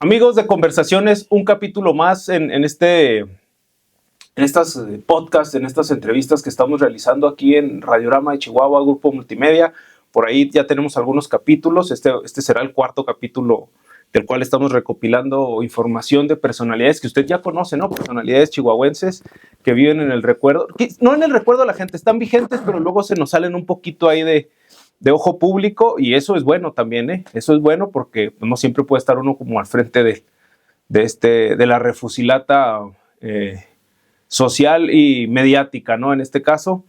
Amigos de Conversaciones, un capítulo más en estas podcasts, en estas entrevistas que estamos realizando aquí en Radiorama de Chihuahua, Grupo Multimedia. Por ahí ya tenemos algunos capítulos. Este será el cuarto capítulo del cual estamos recopilando información de personalidades que usted ya conoce, ¿no? Personalidades chihuahuenses que viven en el recuerdo. No en el recuerdo de la gente, están vigentes, pero luego se nos salen un poquito ahí de ojo público, y eso es bueno también, ¿eh? Eso es bueno porque no siempre puede estar uno como al frente de la refusilata social y mediática, ¿no? En este caso.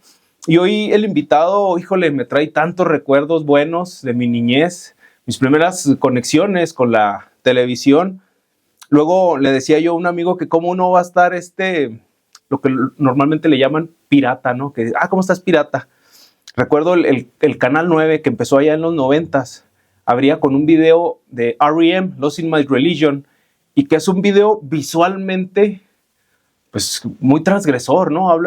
Y hoy el invitado, híjole, me trae tantos recuerdos buenos de mi niñez, mis primeras conexiones con la televisión. Luego le decía yo a un amigo que cómo uno va a estar lo que normalmente le llaman pirata, ¿no? Que, ¿cómo estás, pirata? Recuerdo el Canal 9 que empezó allá en los 90s, abría con un video de R.E.M., Lost in My Religion, y que es un video visualmente pues muy transgresor, ¿no?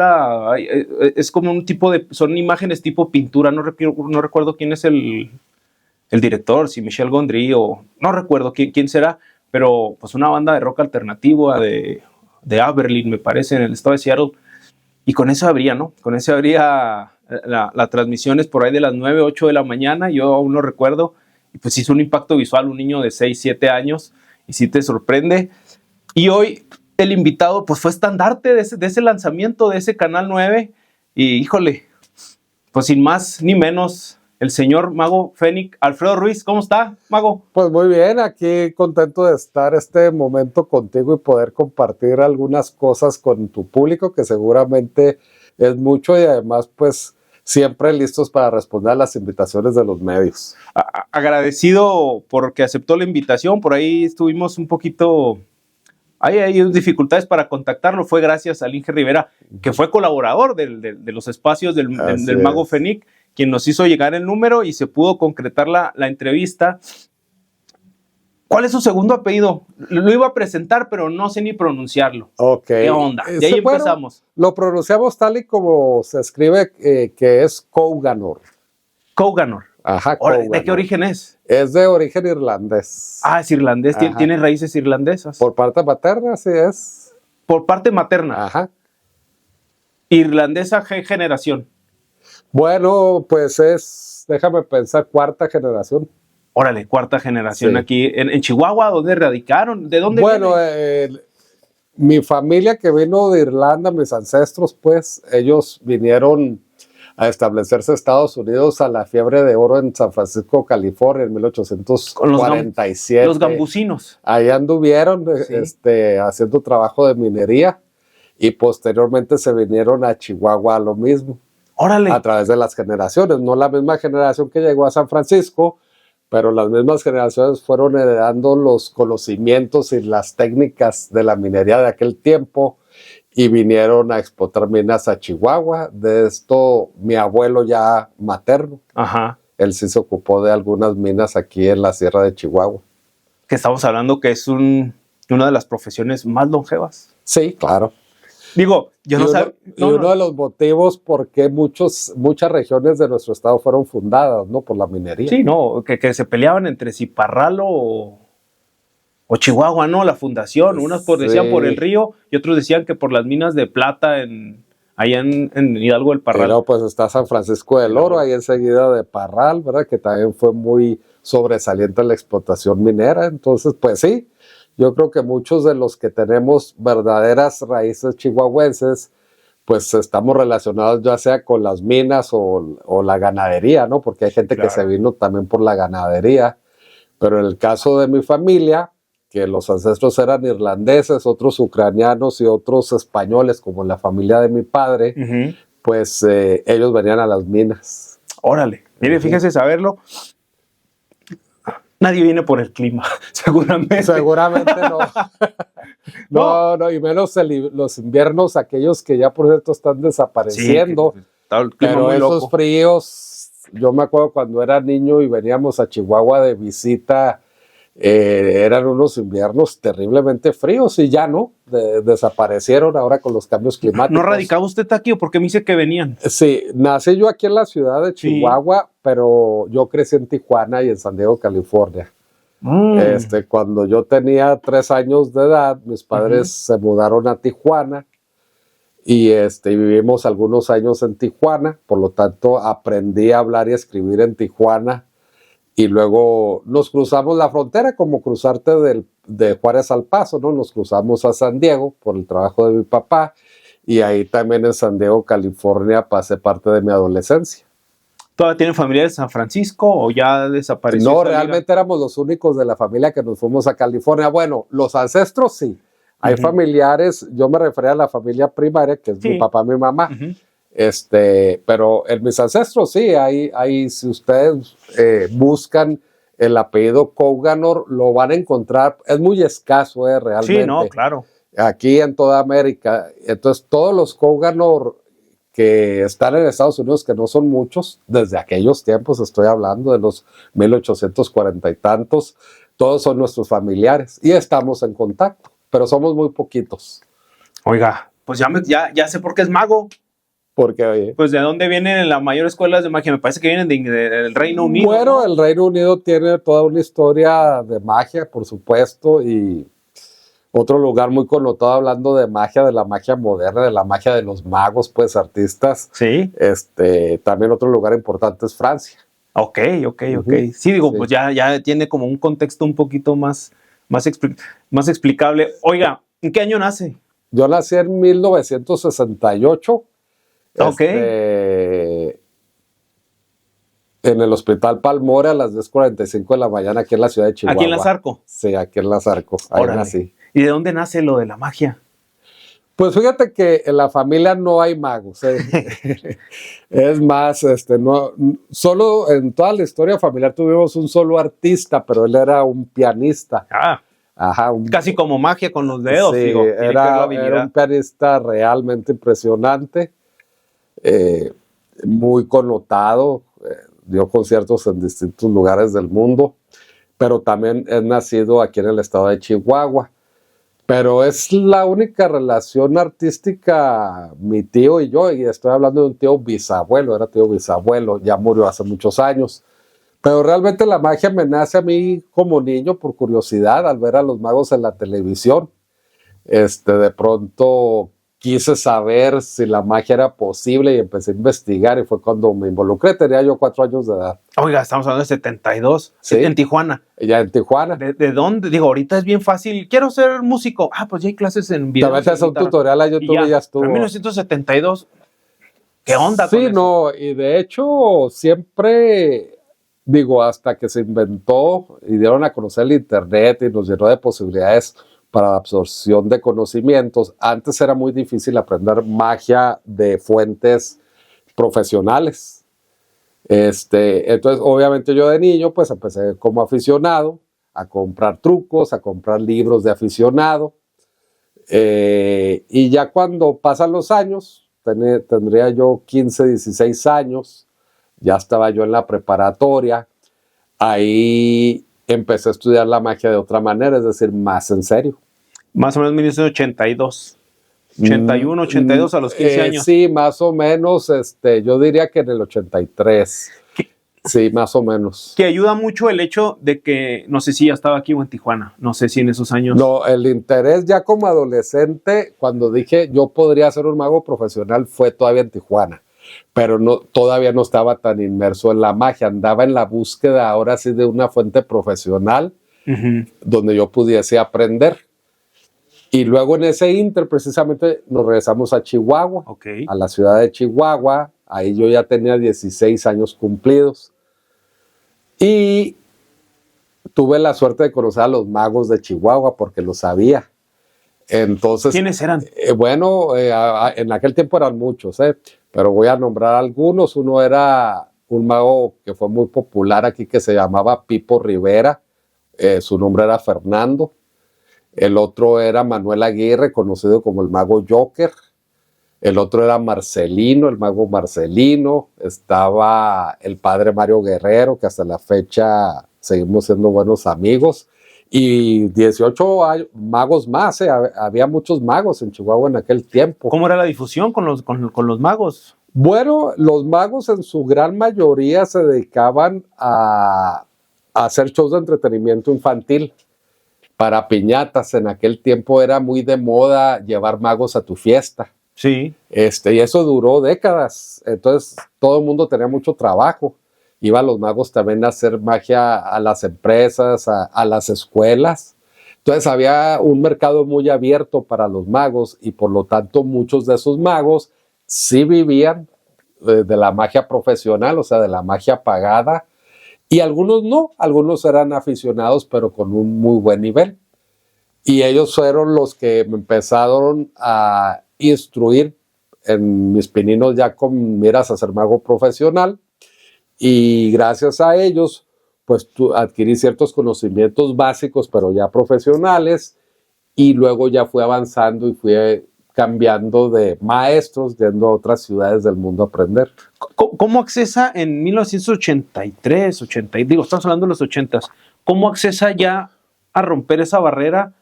Es como un tipo son imágenes tipo pintura, no recuerdo quién es el director, si Michel Gondry o no recuerdo quién será, pero pues una banda de rock alternativo de Abilene, me parece, en el estado de Seattle, y con eso abría, ¿no? Con eso abría la transmisión es por ahí de las 9, 8 de la mañana, yo aún lo recuerdo, y pues hizo un impacto visual, un niño de 6, 7 años, y sí te sorprende. Y hoy el invitado pues fue estandarte de ese lanzamiento de ese Canal 9, y híjole, pues sin más ni menos, el señor Mago Fénix, Alfredo Ruiz. ¿Cómo está, Mago? Pues muy bien, aquí contento de estar este momento contigo y poder compartir algunas cosas con tu público, que seguramente es mucho, y además pues siempre listos para responder a las invitaciones de los medios. Agradecido porque aceptó la invitación. Por ahí estuvimos un poquito, hay dificultades para contactarlo. Fue gracias a Inge Rivera, que fue colaborador de los espacios del Mago Fénix, quien nos hizo llegar el número y se pudo concretar la entrevista. ¿Cuál es su segundo apellido? Lo iba a presentar, pero no sé ni pronunciarlo. Ok. ¿Qué onda? De ahí empezamos. Lo pronunciamos tal y como se escribe, que es Couganor. Couganor. Ajá, Couganor. ¿De qué origen es? Es de origen irlandés. Es irlandés. ¿Tiene raíces irlandesas? Por parte materna, sí es. Por parte materna. Ajá. Irlandesa generación. Bueno, pues déjame pensar, cuarta generación. Órale, cuarta generación, sí. Aquí en Chihuahua. ¿Dónde radicaron? ¿De dónde viene? Mi familia que vino de Irlanda, mis ancestros, pues, ellos vinieron a establecerse en Estados Unidos a la fiebre de oro en San Francisco, California, en 1847. Los gambusinos. Ahí anduvieron, sí, haciendo trabajo de minería, y posteriormente se vinieron a Chihuahua a lo mismo. Órale. A través de las generaciones, no la misma generación que llegó a San Francisco, pero las mismas generaciones fueron heredando los conocimientos y las técnicas de la minería de aquel tiempo y vinieron a explotar minas a Chihuahua. De esto, mi abuelo ya materno, ajá, él sí se ocupó de algunas minas aquí en la Sierra de Chihuahua. Que estamos hablando que es una de las profesiones más longevas. Sí, claro. Digo, yo no sé. Uno de los motivos por qué muchas regiones de nuestro estado fueron fundadas, ¿no? Por la minería. Sí, no, que se peleaban entre si Parralo o Chihuahua, ¿no? La fundación. Unas decían por el río y otros decían que por las minas de plata allá en Hidalgo del Parral. Pero pues está San Francisco del Oro, ahí enseguida de Parral, ¿verdad? Que también fue muy sobresaliente en la explotación minera. Entonces, pues sí. Yo creo que muchos de los que tenemos verdaderas raíces chihuahuenses, pues estamos relacionados ya sea con las minas o la ganadería, ¿no? Porque hay gente que se vino también por la ganadería. Pero en el caso de mi familia, que los ancestros eran irlandeses, otros ucranianos y otros españoles, como en la familia de mi padre, pues ellos venían a las minas. Órale, mire, fíjese saberlo. Nadie viene por el clima, seguramente. Seguramente no. No, y menos los inviernos, aquellos que ya por cierto están desapareciendo. Sí, pero esos fríos, yo me acuerdo cuando era niño y veníamos a Chihuahua de visita, eran unos inviernos terriblemente fríos y ya no, desaparecieron ahora con los cambios climáticos. ¿No radicaba usted aquí o porque me dice que venían? Sí, nací yo aquí en la ciudad de Chihuahua, sí, pero yo crecí en Tijuana y en San Diego, California. Cuando yo tenía 3 años de edad, mis padres se mudaron a Tijuana y vivimos algunos años en Tijuana, por lo tanto aprendí a hablar y escribir en Tijuana y luego nos cruzamos la frontera, como cruzarte de Juárez al Paso, ¿no? Nos cruzamos a San Diego por el trabajo de mi papá y ahí también en San Diego, California, pasé parte de mi adolescencia. ¿Todavía tienen familiares en San Francisco o ya desapareció? No, realmente éramos los únicos de la familia que nos fuimos a California. Bueno, los ancestros sí. Hay familiares, yo me refería a la familia primaria, que es mi papá y mi mamá. Pero en mis ancestros sí, hay si ustedes buscan el apellido Couganor, lo van a encontrar. Es muy escaso, realmente. Sí, no, claro. Aquí en toda América. Entonces, todos los Couganor que están en Estados Unidos, que no son muchos, desde aquellos tiempos, estoy hablando de los 1840 y tantos, todos son nuestros familiares y estamos en contacto, pero somos muy poquitos. Oiga, pues ya sé por qué es mago. ¿Por qué, oye? Pues ¿de dónde vienen las mayores escuelas de magia? Me parece que vienen del Reino Unido. Bueno, ¿no? El Reino Unido tiene toda una historia de magia, por supuesto, y otro lugar muy connotado hablando de magia, de la magia moderna, de la magia de los magos, pues artistas. Sí. También otro lugar importante es Francia. Ok. Sí, digo, sí. Pues ya tiene como un contexto un poquito más explicable. Oiga, ¿en qué año nace? Yo nací en 1968. Ok. En el Hospital Palmore a las 10:45 de la mañana aquí en la ciudad de Chihuahua. ¿Aquí en La Zarco? Sí, aquí en La Zarco. Ahí nací. ¿Y de dónde nace lo de la magia? Pues fíjate que en la familia no hay magos. Es más, no, solo en toda la historia familiar tuvimos un solo artista, pero él era un pianista. Ajá, casi como magia con los dedos. Sí, digo, era un pianista realmente impresionante, muy connotado, dio conciertos en distintos lugares del mundo, pero también es nacido aquí en el estado de Chihuahua. Pero es la única relación artística, mi tío y yo, y estoy hablando de un tío bisabuelo, era tío bisabuelo, ya murió hace muchos años. Pero realmente la magia me nace a mí como niño por curiosidad al ver a los magos en la televisión. De pronto quise saber si la magia era posible y empecé a investigar y fue cuando me involucré. Tenía yo 4 años de edad. Oiga, estamos hablando de 72. Sí. En Tijuana. Ya en Tijuana. ¿De dónde? Digo, ahorita es bien fácil. Quiero ser músico. Pues ya hay clases en video. Te metes a un tutorial a YouTube y ya estuvo. En 1972. ¿Qué onda? Sí, no, y de hecho siempre, digo, hasta que se inventó y dieron a conocer el internet y nos llenó de posibilidades para la absorción de conocimientos, antes era muy difícil aprender magia de fuentes profesionales. Entonces, obviamente yo de niño, pues empecé como aficionado a comprar trucos, a comprar libros de aficionado. Y ya cuando pasan los años, tendría yo 15, 16 años, ya estaba yo en la preparatoria, ahí empecé a estudiar la magia de otra manera, es decir, más en serio. Más o menos 1982. 81, 82 a los 15 años. Sí, más o menos, yo diría que en el 83. Sí, más o menos. Que ayuda mucho el hecho de que, no sé si ya estaba aquí o en Tijuana, no sé si en esos años. No, el interés ya como adolescente, cuando dije yo podría ser un mago profesional, fue todavía en Tijuana, pero todavía no estaba tan inmerso en la magia, andaba en la búsqueda ahora sí de una fuente profesional donde yo pudiese aprender. Y luego en ese inter precisamente nos regresamos a Chihuahua, a la ciudad de Chihuahua. Ahí yo ya tenía 16 años cumplidos. Y tuve la suerte de conocer a los magos de Chihuahua porque lo sabía. Entonces, ¿quiénes eran? En aquel tiempo eran muchos, pero voy a nombrar algunos. Uno era un mago que fue muy popular aquí que se llamaba Pipo Rivera. Su nombre era Fernando. El otro era Manuel Aguirre, conocido como el mago Joker. El otro era Marcelino, el mago Marcelino. Estaba el padre Mario Guerrero, que hasta la fecha seguimos siendo buenos amigos. Y 18 magos más. Había muchos magos en Chihuahua en aquel tiempo. ¿Cómo era la difusión con los magos? Bueno, los magos en su gran mayoría se dedicaban a hacer shows de entretenimiento infantil para piñatas. En aquel tiempo era muy de moda llevar magos a tu fiesta. Sí. Y eso duró décadas. Entonces todo el mundo tenía mucho trabajo. Iban los magos también a hacer magia a las empresas, a las escuelas. Entonces había un mercado muy abierto para los magos y por lo tanto muchos de esos magos sí vivían de la magia profesional, o sea, de la magia pagada, y algunos no, algunos eran aficionados pero con un muy buen nivel. Y ellos fueron los que me empezaron a instruir en mis pininos ya con miras a ser mago profesional, y gracias a ellos pues adquirí ciertos conocimientos básicos pero ya profesionales, y luego ya fui avanzando y fui cambiando de maestros, yendo a otras ciudades del mundo a aprender. ¿Cómo accesa en 1983, estamos hablando de los 80s, cómo accesa ya a romper esa barrera?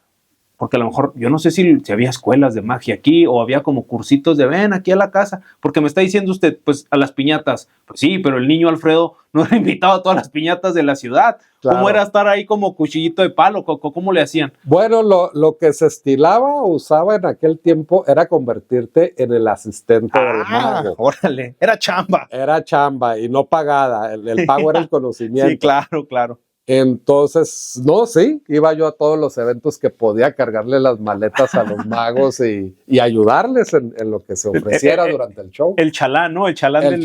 Porque a lo mejor, yo no sé si había escuelas de magia aquí o había como cursitos de ven aquí a la casa, porque me está diciendo usted, pues a las piñatas, pues sí, pero el niño Alfredo no era invitado a todas las piñatas de la ciudad. Claro. ¿Cómo era estar ahí como cuchillito de palo? ¿Cómo le hacían? Bueno, lo que se estilaba o usaba en aquel tiempo era convertirte en el asistente del mago. Órale, era chamba. Era chamba y no pagada, el pago era el conocimiento. Sí, claro. Entonces, no, sí, iba yo a todos los eventos que podía, cargarle las maletas a los magos y ayudarles en lo que se ofreciera durante el show. El chalán, ¿no? El chalán,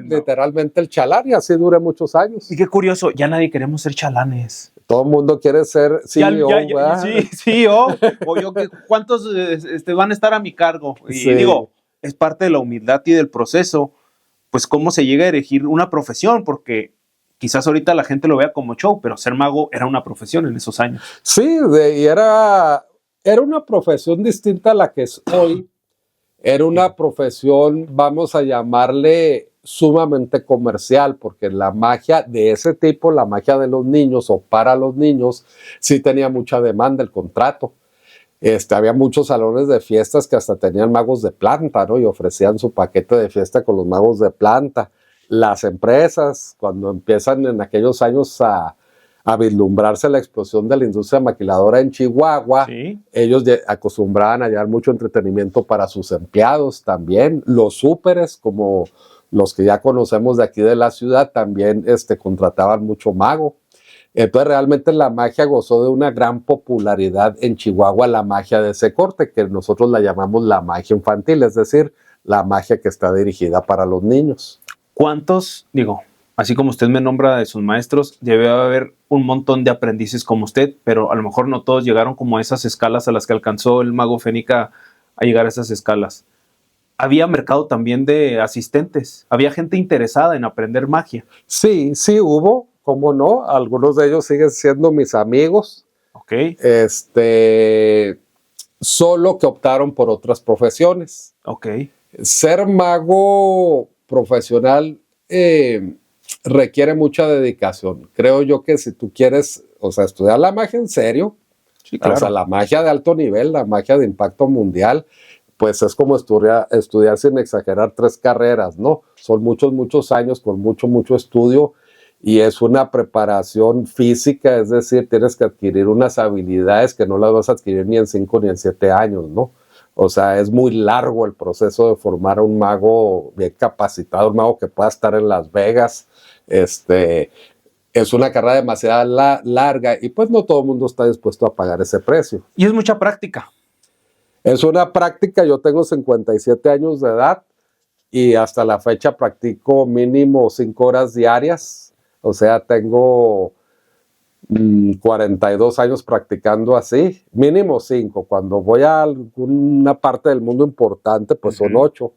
literalmente el chalán, y así duré muchos años. Y qué curioso, ya nadie queremos ser chalanes. Todo el mundo quiere ser CEO. O yo, ¿cuántos van a estar a mi cargo? Y sí, digo, es parte de la humildad y del proceso, pues cómo se llega a erigir una profesión, porque quizás ahorita la gente lo vea como show, pero ser mago era una profesión en esos años. Sí, y era una profesión distinta a la que es hoy. Era una profesión, vamos a llamarle, sumamente comercial, porque la magia de ese tipo, la magia de los niños o para los niños, sí tenía mucha demanda el contrato. Había muchos salones de fiestas que hasta tenían magos de planta, ¿no? Y ofrecían su paquete de fiesta con los magos de planta. Las empresas, cuando empiezan en aquellos años a vislumbrarse la explosión de la industria maquiladora en Chihuahua, sí, ellos acostumbraban a llevar mucho entretenimiento para sus empleados también. Los súperes, como los que ya conocemos de aquí de la ciudad, también contrataban mucho mago. Entonces realmente la magia gozó de una gran popularidad en Chihuahua, la magia de ese corte, que nosotros la llamamos la magia infantil, es decir, la magia que está dirigida para los niños. ¿Cuántos, así como usted me nombra de sus maestros, debe haber un montón de aprendices como usted, pero a lo mejor no todos llegaron como a esas escalas a las que alcanzó el mago Fénica a llegar a esas escalas? Había mercado también de asistentes, había gente interesada en aprender magia. Sí hubo, cómo no, algunos de ellos siguen siendo mis amigos. Ok. Solo que optaron por otras profesiones. Ok. Ser mago profesional requiere mucha dedicación. Creo yo que si tú quieres, estudiar la magia en serio, sí, claro, la magia de alto nivel, la magia de impacto mundial, pues es como estudiar sin exagerar 3 carreras, ¿no? Son muchos años con mucho estudio, y es una preparación física, es decir, tienes que adquirir unas habilidades que no las vas a adquirir ni en 5 ni en 7 años, ¿no? O sea, es muy largo el proceso de formar a un mago bien capacitado, un mago que pueda estar en Las Vegas. Es una carrera demasiado larga y pues no todo el mundo está dispuesto a pagar ese precio. Y es mucha práctica. Es una práctica, yo tengo 57 años de edad y hasta la fecha practico mínimo 5 horas diarias. O sea, tengo 42 años practicando así, mínimo 5. Cuando voy a alguna parte del mundo importante, pues son 8.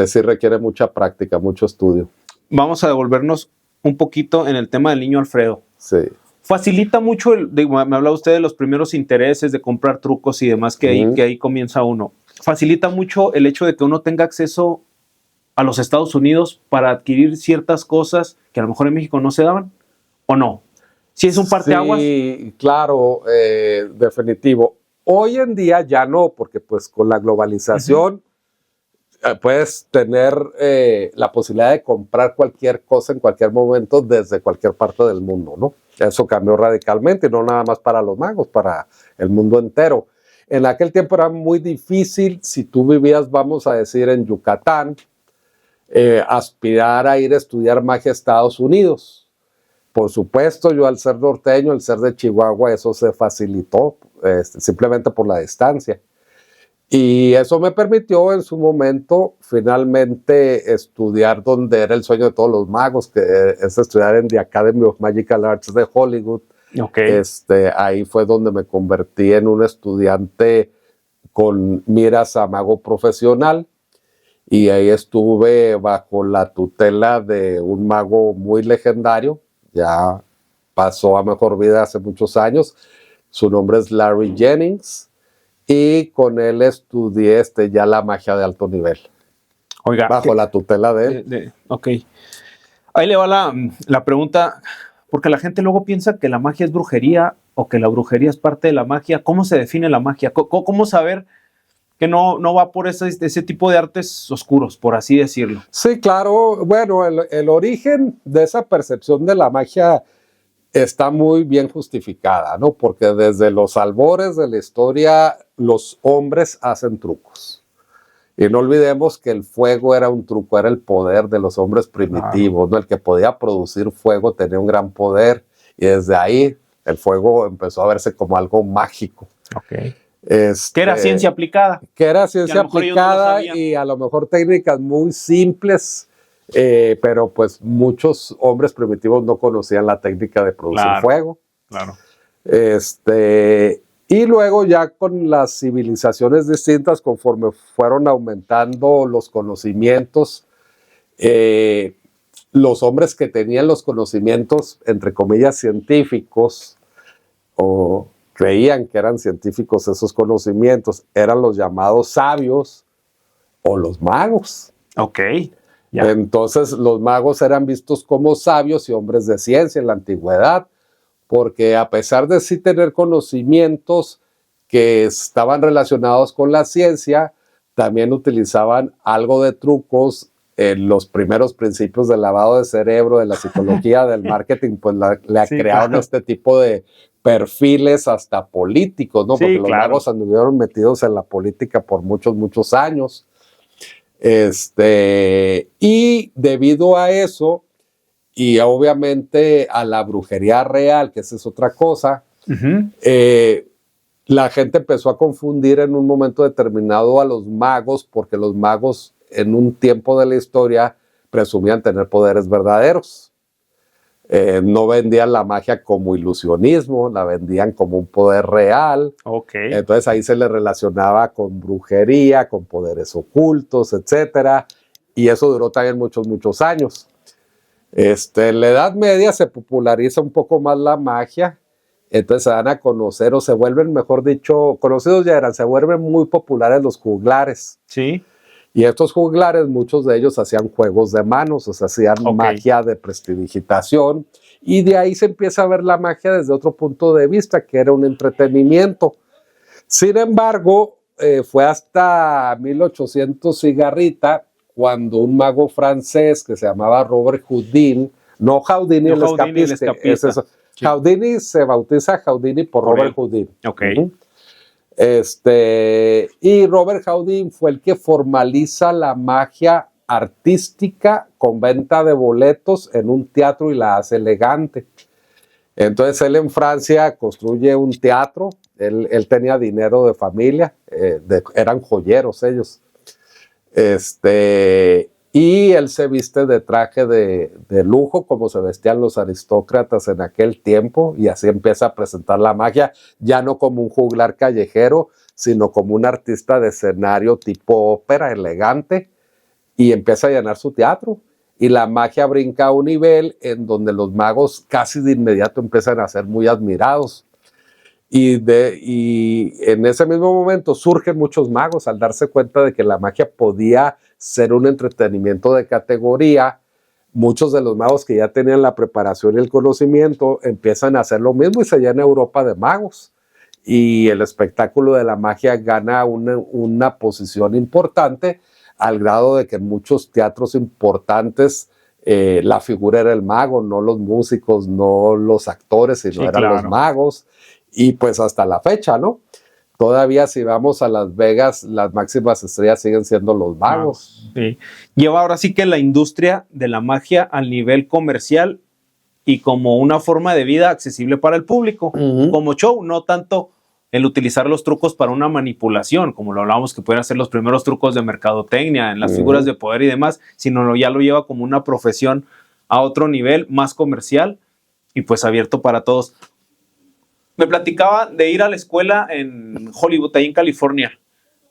Sí requiere mucha práctica, mucho estudio. Vamos a devolvernos un poquito en el tema del niño Alfredo. Sí. Facilita mucho, me hablaba usted de los primeros intereses, de comprar trucos y demás, que ahí comienza uno. Facilita mucho el hecho de que uno tenga acceso a los Estados Unidos para adquirir ciertas cosas que a lo mejor en México no se daban, ¿o no? ¿Sí es un parteaguas? Sí, claro, definitivo. Hoy en día ya no, porque pues con la globalización puedes tener la posibilidad de comprar cualquier cosa en cualquier momento desde cualquier parte del mundo, ¿no? Eso cambió radicalmente, y no nada más para los magos, para el mundo entero. En aquel tiempo era muy difícil, si tú vivías, vamos a decir, en Yucatán, aspirar a ir a estudiar magia a Estados Unidos. Por supuesto, yo al ser norteño, al ser de Chihuahua, eso se facilitó simplemente por la distancia. Y eso me permitió en su momento finalmente estudiar donde era el sueño de todos los magos, que es estudiar en The Academy of Magical Arts de Hollywood. Okay. Ahí fue donde me convertí en un estudiante con miras a mago profesional, y ahí estuve bajo la tutela de un mago muy legendario, ya pasó a mejor vida hace muchos años. Su nombre es Larry Jennings, y con él estudié ya la magia de alto nivel. Oiga, bajo la tutela de él. Ok. Ahí le va la pregunta, porque la gente luego piensa que la magia es brujería o que la brujería es parte de la magia. ¿Cómo se define la magia? ¿Cómo saber que no va por ese tipo de artes oscuros, por así decirlo? Sí, claro. Bueno, el origen de esa percepción de la magia está muy bien justificada, ¿no? Porque desde los albores de la historia, los hombres hacen trucos. Y no olvidemos que el fuego era un truco, era el poder de los hombres primitivos, ¿no? El que podía producir fuego tenía un gran poder, y desde ahí el fuego empezó a verse como algo mágico. Okay. Que era ciencia aplicada. Que era ciencia aplicada, y a lo mejor técnicas muy simples, pero pues muchos hombres primitivos no conocían la técnica de producir fuego. Claro. Y luego ya con las civilizaciones distintas, conforme fueron aumentando los conocimientos, los hombres que tenían los conocimientos, entre comillas, científicos, o creían que eran científicos esos conocimientos, eran los llamados sabios o los magos. Ok. Yeah. Entonces los magos eran vistos como sabios y hombres de ciencia en la antigüedad, porque a pesar de sí tener conocimientos que estaban relacionados con la ciencia, también utilizaban algo de trucos en los primeros principios del lavado de cerebro, de la psicología, del marketing, pues le crearon este tipo de perfiles hasta políticos, ¿no? Porque los magos anduvieron metidos en la política por muchos, muchos años. Y debido a eso, y obviamente a la brujería real, que esa es otra cosa, la gente empezó a confundir en un momento determinado a los magos, porque los magos en un tiempo de la historia presumían tener poderes verdaderos. No vendían la magia como ilusionismo, la vendían como un poder real. Okay. Entonces ahí se le relacionaba con brujería, con poderes ocultos, etcétera. Y eso duró también muchos, muchos años. En la Edad Media se populariza un poco más la magia. Entonces se dan a conocer, o se vuelven, mejor dicho, conocidos ya eran, se vuelven muy populares los juglares. Sí. Y estos juglares, muchos de ellos hacían juegos de manos, o sea, hacían magia de prestidigitación, y de ahí se empieza a ver la magia desde otro punto de vista, que era un entretenimiento. Sin embargo, fue hasta 1800 y garrita, cuando un mago francés que se llamaba Robert Houdin, no Houdini, el escapista. Es eso. Sí. Houdini se bautiza Houdini por Robert Houdin. Okay. Y Robert Houdin fue el que formaliza la magia artística con venta de boletos en un teatro y la hace elegante. Entonces él en Francia construye un teatro, él tenía dinero de familia, eran joyeros ellos. Y él se viste de traje de lujo, como se vestían los aristócratas en aquel tiempo, y así empieza a presentar la magia, ya no como un juglar callejero, sino como un artista de escenario tipo ópera, elegante, y empieza a llenar su teatro. Y la magia brinca a un nivel en donde los magos casi de inmediato empiezan a ser muy admirados. Y en ese mismo momento surgen muchos magos al darse cuenta de que la magia podía ser un entretenimiento de categoría. Muchos de los magos que ya tenían la preparación y el conocimiento empiezan a hacer lo mismo, y se llena Europa de magos. Y el espectáculo de la magia gana una posición importante, al grado de que en muchos teatros importantes la figura era el mago, no los músicos, no los actores, sino eran los magos. Y pues hasta la fecha, ¿no? Todavía si vamos a Las Vegas, las máximas estrellas siguen siendo los magos. Sí. Lleva ahora sí que la industria de la magia al nivel comercial y como una forma de vida accesible para el público, como show, no tanto el utilizar los trucos para una manipulación, como lo hablábamos que pueden hacer los primeros trucos de mercadotecnia en las figuras de poder y demás, sino ya lo lleva como una profesión a otro nivel más comercial y pues abierto para todos. Me platicaba de ir a la escuela en Hollywood, ahí en California.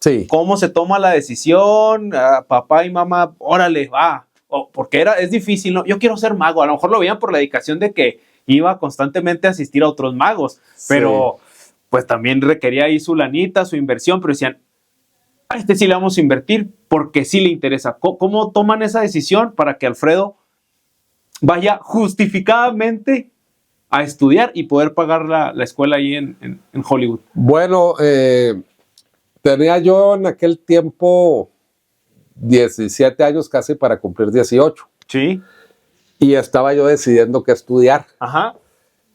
Sí. ¿Cómo se toma la decisión? Papá y mamá, órale, va. Porque es difícil, ¿no? Yo quiero ser mago. A lo mejor lo veían por la dedicación de que iba constantemente a asistir a otros magos, pero pues también requería ahí su lanita, su inversión, pero decían, a este sí le vamos a invertir porque sí le interesa. ¿Cómo toman esa decisión para que Alfredo vaya justificadamente a estudiar y poder pagar la escuela ahí en Hollywood? Bueno, tenía yo en aquel tiempo 17 años casi para cumplir 18. Sí. Y estaba yo decidiendo qué estudiar. Ajá.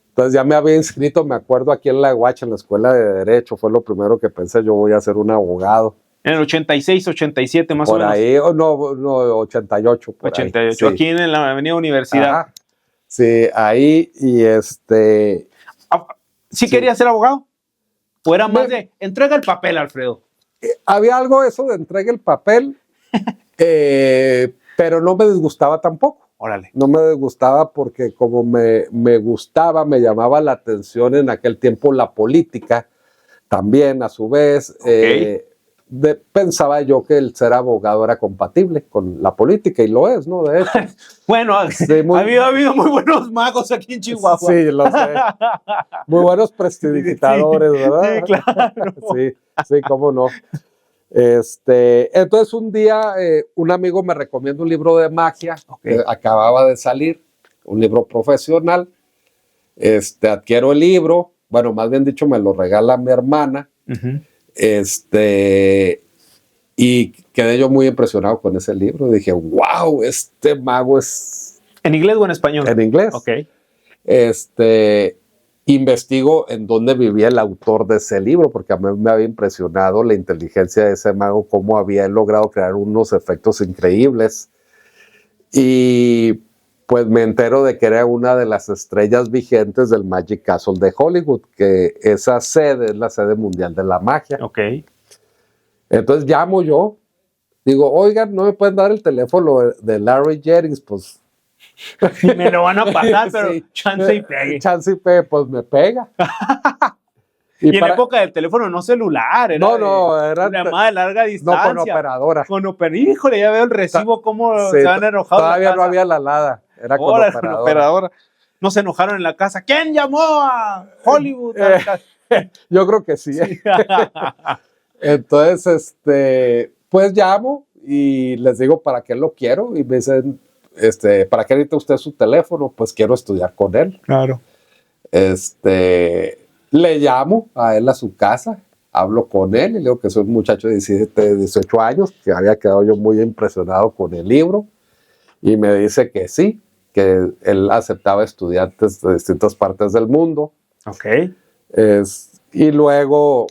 Entonces ya me había inscrito, me acuerdo, aquí en La Guacha, en la escuela de Derecho. Fue lo primero que pensé, yo voy a ser un abogado. En el 86, 87 más o menos. Por ahí, no, 88. Por 88, ahí, aquí en la Avenida Universidad. Ajá. Sí, ahí y ¿Sí quería ser abogado? ¿O era más de, entrega el papel, Alfredo? Había algo eso de entrega el papel, pero no me disgustaba tampoco. Órale. No me disgustaba porque como me gustaba, me llamaba la atención en aquel tiempo la política, también a su vez. Okay. Pensaba yo que el ser abogado era compatible con la política y lo es, ¿no? De hecho. Bueno, sí, ha habido muy buenos magos aquí en Chihuahua. Sí, lo sé. Muy buenos prestidigitadores, ¿verdad? Sí, claro. Sí, cómo no. Entonces un día un amigo me recomienda un libro de magia que acababa de salir, un libro profesional. Adquiero el libro, bueno, más bien dicho, me lo regala mi hermana. Y quedé yo muy impresionado con ese libro. Dije, wow, este mago es... ¿En inglés o en español? En inglés. Ok. Investigo en dónde vivía el autor de ese libro, porque a mí me había impresionado la inteligencia de ese mago, cómo había logrado crear unos efectos increíbles. Y pues me entero de que era una de las estrellas vigentes del Magic Castle de Hollywood, que esa sede es la sede mundial de la magia. Ok. Entonces llamo yo, digo, oigan, ¿no me pueden dar el teléfono de Larry Jennings? Pues... me lo van a pasar, pero sí. Chance y pegue. Chance y pegue, pues me pega. Y en época del teléfono no celular, era era una llamada de larga distancia. No, con operadora. Híjole, ya veo el recibo, cómo se van enojados. Todavía no había la alada, era con operadora. No se enojaron en la casa. ¿Quién llamó a Hollywood? Yo creo que sí. Entonces, pues llamo y les digo para qué lo quiero y me dicen, ¿para qué necesita usted su teléfono? Pues quiero estudiar con él. Claro. Le llamo a él a su casa, hablo con él y le digo que soy un muchacho de 17, 18 años, que había quedado yo muy impresionado con el libro y me dice que sí, que él aceptaba estudiantes de distintas partes del mundo. Ok. Y luego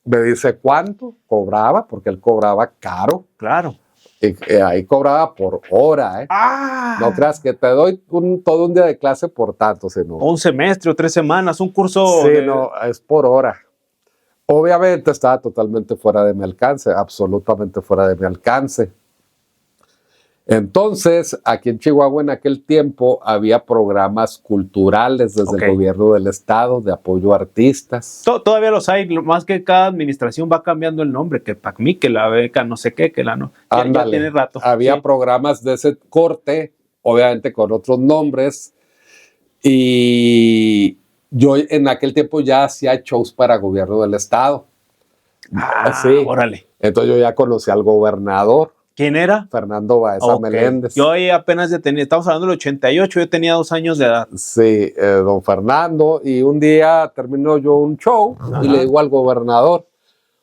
me dice cuánto cobraba, porque él cobraba caro. Claro. Y ahí cobraba por hora, ¿eh? ¡Ah! No creas que te doy todo un día de clase por tanto, sino... Un semestre o 3 semanas, un curso... Sí, no, es por hora. Obviamente estaba totalmente fuera de mi alcance, absolutamente fuera de mi alcance. Entonces, aquí en Chihuahua en aquel tiempo había programas culturales desde el gobierno del estado de apoyo a artistas. Todavía los hay, más que cada administración va cambiando el nombre, que PACMI, que la beca no sé qué, que la no. Ya tiene rato. Había programas de ese corte, obviamente con otros nombres, y yo en aquel tiempo ya hacía shows para gobierno del estado. Sí. Órale. Entonces yo ya conocí al gobernador. ¿Quién era? Fernando Baeza Meléndez. Yo ahí apenas estamos hablando del 88, yo tenía 2 años de edad. Sí, don Fernando, y un día termino yo un show y le digo al gobernador,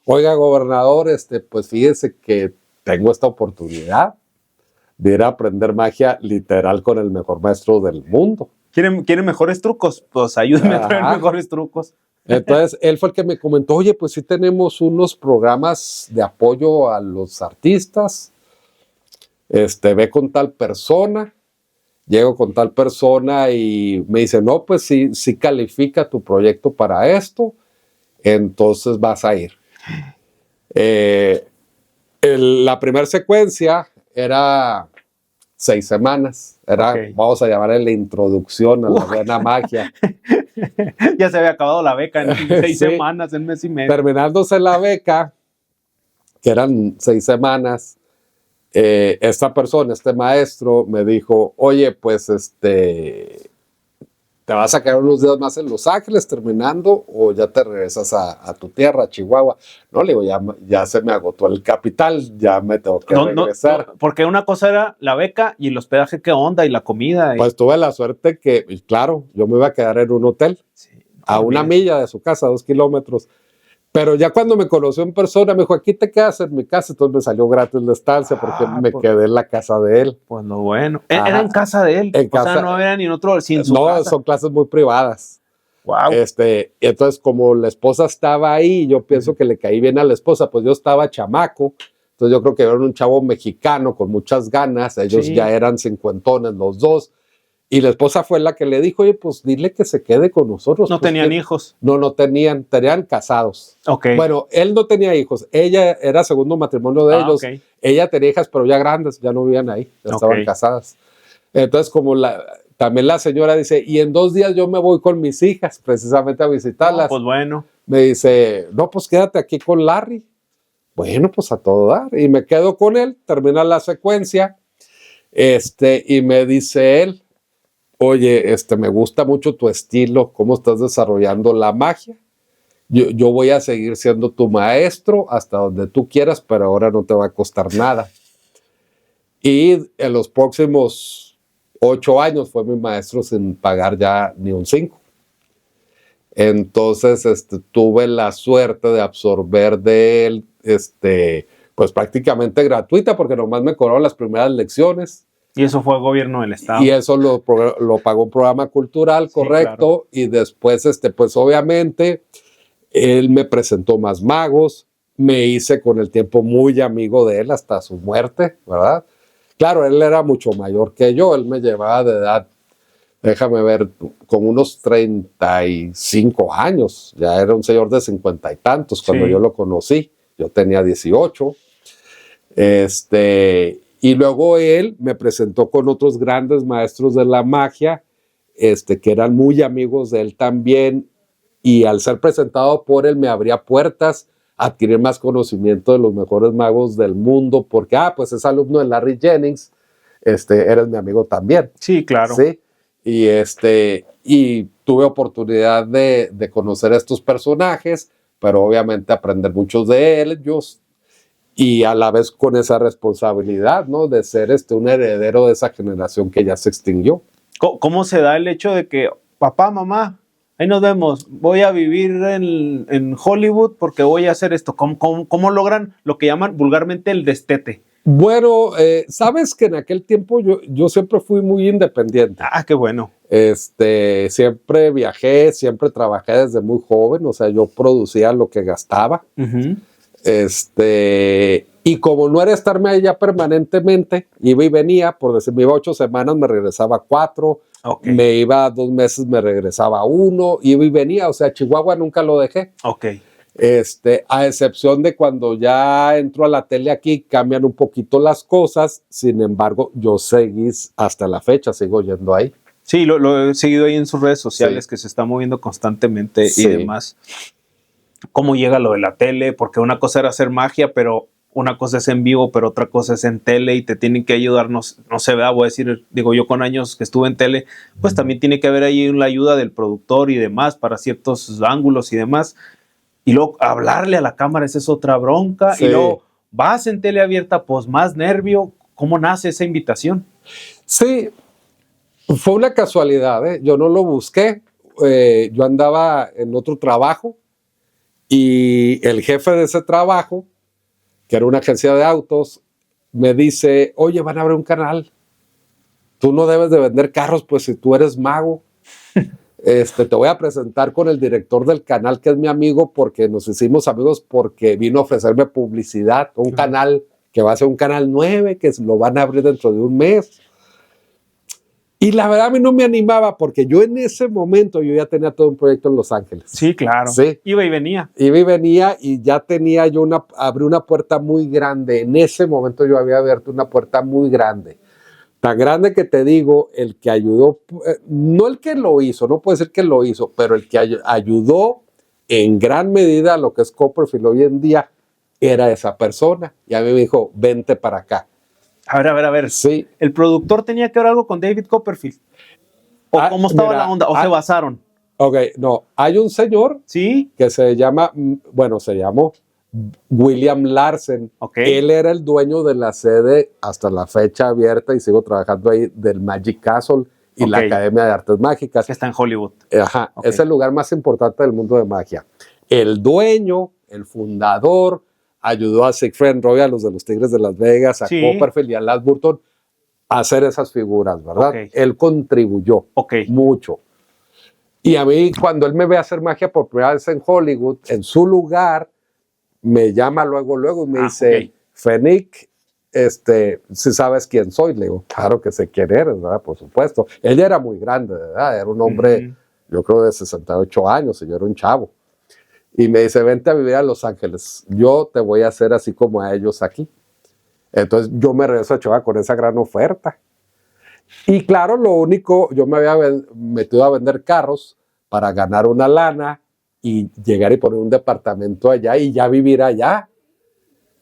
oiga, gobernador, pues fíjese que tengo esta oportunidad de ir a aprender magia literal con el mejor maestro del mundo. ¿Quieren mejores trucos? Pues ayúdenme a traer mejores trucos. Entonces, él fue el que me comentó, oye, pues sí tenemos unos programas de apoyo a los artistas, ve con tal persona, llego con tal persona y me dice, no, pues sí califica tu proyecto para esto, entonces vas a ir. La primera secuencia era 6 semanas, vamos a llamarle la introducción a la buena magia. Ya se había acabado la beca en 6 semanas, en mes y medio. Terminándose la beca, que eran 6 semanas, esta persona, este maestro, me dijo, oye, pues ¿te vas a quedar unos días más en Los Ángeles terminando o ya te regresas a tu tierra, a Chihuahua? No, le digo, ya se me agotó el capital, ya me tengo que regresar. No, porque una cosa era la beca y el hospedaje, ¿qué onda? Y la comida. Pues tuve la suerte que, claro, yo me iba a quedar en un hotel, a una milla de su casa, 2 kilómetros. Pero ya cuando me conoció en persona, me dijo, aquí te quedas en mi casa. Entonces me salió gratis la estancia porque me quedé en la casa de él. Pues lo bueno. Era en casa de él. O sea, no era ni en otro, sin su casa. No, son clases muy privadas. Wow. Entonces, como la esposa estaba ahí, yo pienso que le caí bien a la esposa. Pues yo estaba chamaco. Entonces yo creo que era un chavo mexicano con muchas ganas. Ellos ya eran cincuentones los dos. Y la esposa fue la que le dijo, oye, pues dile que se quede con nosotros. ¿No tenían hijos? No tenían casados. Okay. Bueno, él no tenía hijos. Ella era segundo matrimonio de ellos. Okay. Ella tenía hijas, pero ya grandes, ya no vivían ahí, ya estaban casadas. Entonces, como también la señora dice, y en 2 días yo me voy con mis hijas, precisamente a visitarlas. Pues bueno. Me dice, no, pues quédate aquí con Larry. Bueno, pues a todo dar. Y me quedo con él, termina la secuencia, y me dice él, oye, me gusta mucho tu estilo, cómo estás desarrollando la magia. Yo voy a seguir siendo tu maestro hasta donde tú quieras, pero ahora no te va a costar nada. Y en los próximos 8 años fue mi maestro sin pagar ya ni un 5. Entonces, tuve la suerte de absorber de él, pues prácticamente gratuita, porque nomás me cobraron las primeras lecciones. Y eso fue el gobierno del estado. Y eso lo pagó un programa cultural, correcto. Sí, claro. Y después, pues obviamente, él me presentó más magos. Me hice con el tiempo muy amigo de él hasta su muerte, ¿verdad? Claro, él era mucho mayor que yo. Él me llevaba de edad, déjame ver, como unos 35 años. Ya era un señor de 50 y tantos cuando yo lo conocí. Yo tenía 18. Y luego él me presentó con otros grandes maestros de la magia, que eran muy amigos de él también, y al ser presentado por él me abría puertas a adquirir más conocimiento de los mejores magos del mundo, porque, pues es alumno de Larry Jennings, eres mi amigo también. Sí, claro. Sí, y tuve oportunidad de conocer a estos personajes, pero obviamente aprender muchos de ellos, y a la vez con esa responsabilidad, ¿no? De ser un heredero de esa generación que ya se extinguió. ¿Cómo se da el hecho de que, papá, mamá, ahí nos vemos, voy a vivir en Hollywood porque voy a hacer esto? ¿Cómo logran lo que llaman vulgarmente el destete? Bueno, sabes que en aquel tiempo yo siempre fui muy independiente. Ah, qué bueno. Siempre viajé, siempre trabajé desde muy joven, o sea, yo producía lo que gastaba. Uh-huh. Y como no era estarme allá permanentemente, iba y venía, por decir, me iba 8 semanas, me regresaba 4, me iba 2 meses, me regresaba 1, iba y venía, o sea, Chihuahua nunca lo dejé. A excepción de cuando ya entro a la tele aquí, cambian un poquito las cosas, sin embargo, yo seguí hasta la fecha, sigo yendo ahí. Sí, lo he seguido ahí en sus redes sociales, que se está moviendo constantemente y demás. ¿Cómo llega lo de la tele? Porque una cosa era hacer magia, pero una cosa es en vivo, pero otra cosa es en tele y te tienen que ayudar, no sé, ¿verdad? Voy a decir, digo, yo con años que estuve en tele, pues también tiene que haber ahí la ayuda del productor y demás para ciertos ángulos y demás. Y luego hablarle a la cámara, esa es otra bronca. Y luego vas en tele abierta, pues más nervio. ¿Cómo nace esa invitación? Sí, fue una casualidad, ¿eh? Yo no lo busqué. Yo andaba en otro trabajo. Y el jefe de ese trabajo, que era una agencia de autos, me dice, oye, van a abrir un canal. Tú no debes de vender carros, pues si tú eres mago. Te voy a presentar con el director del canal, que es mi amigo, porque nos hicimos amigos porque vino a ofrecerme publicidad, un canal que va a ser un canal 9, que lo van a abrir dentro de un mes. Y la verdad a mí no me animaba porque yo en ese momento yo ya tenía todo un proyecto en Los Ángeles. Sí, claro. Sí. Iba y venía. Iba y venía y ya tenía yo abrí una puerta muy grande. En ese momento yo había abierto una puerta muy grande. Tan grande que te digo, el que ayudó, no el que lo hizo, no puede ser que lo hizo, pero el que ayudó en gran medida a lo que es Copperfield hoy en día era esa persona. Y a mí me dijo, vente para acá. A ver. Sí. ¿El productor tenía que ver algo con David Copperfield? ¿O cómo estaba la onda? ¿O se basaron? Ok, no. Hay un señor ¿Sí? que se llamó William Larsen. Okay. Él era el dueño de la sede hasta la fecha abierta y sigo trabajando ahí del Magic Castle y la Academia de Artes Mágicas. Que está en Hollywood. Ajá, es el lugar más importante del mundo de magia. El dueño, el fundador, ayudó a Siegfried Roy, a los de los Tigres de Las Vegas, a Copperfield y a Laz Burton a hacer esas figuras, ¿verdad? Él contribuyó mucho. Y a mí, cuando él me ve hacer magia por primera vez en Hollywood, en su lugar, me llama luego y me dice, Fenwick, si sabes quién soy. Le digo, claro que sé quién eres, ¿verdad? Por supuesto. Él ya era muy grande, ¿verdad? Era un hombre, yo creo, de 68 años, y yo era un chavo. Y me dice, vente a vivir a Los Ángeles. Yo te voy a hacer así como a ellos aquí. Entonces yo me regreso a Chihuahua con esa gran oferta. Y claro, lo único, yo me había metido a vender carros para ganar una lana y llegar y poner un departamento allá y ya vivir allá.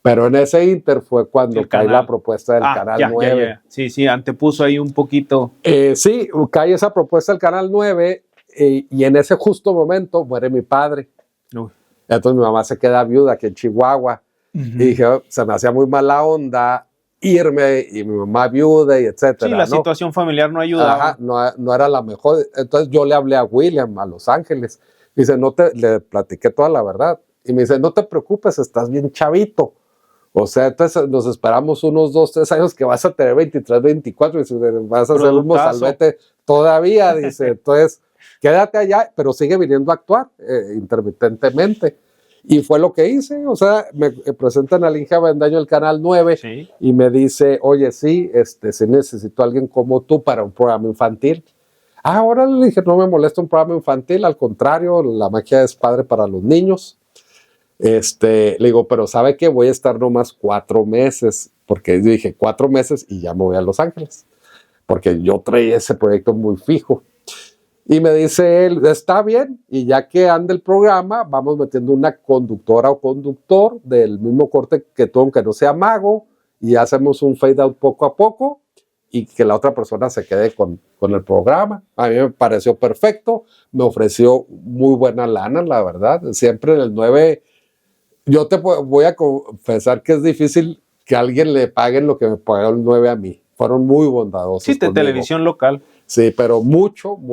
Pero en ese inter fue cuando cae la propuesta del Canal 9. Sí, antepuso ahí un poquito. Sí, cae esa propuesta del Canal 9 y en ese justo momento muere mi padre. Entonces mi mamá se queda viuda aquí en Chihuahua. Y dije, se me hacía muy mala onda irme y mi mamá viuda y etcétera. Sí, la situación familiar no ayudaba. Ajá, no era la mejor. Entonces yo le hablé a William, a Los Ángeles. Dice, le platiqué toda la verdad. Y me dice, no te preocupes, estás bien chavito. O sea, entonces nos esperamos unos 2, 3 años que vas a tener 23, 24. Y dice, vas a hacer un mozalbete todavía. Dice, entonces quédate allá, pero sigue viniendo a actuar intermitentemente. Y fue lo que hice, o sea, me presentan a Inge Avendaño el Canal 9 y me dice, oye, sí necesito a alguien como tú para un programa infantil. Ahora le dije, no me molesta un programa infantil, al contrario, la magia es padre para los niños. Le digo, pero ¿sabe qué? Voy a estar nomás 4 meses, porque yo dije 4 meses y ya me voy a Los Ángeles, porque yo traía ese proyecto muy fijo. Y me dice él, está bien, y ya que anda el programa, vamos metiendo una conductora o conductor del mismo corte que tú, aunque no sea mago, y hacemos un fade out poco a poco, y que la otra persona se quede con el programa. A mí me pareció perfecto, me ofreció muy buena lana, la verdad. Siempre en el 9, yo te voy a confesar que es difícil que a alguien le paguen lo que me pagó el 9 a mí. Fueron muy bondadosos. Sí, de televisión local. Sí, pero muy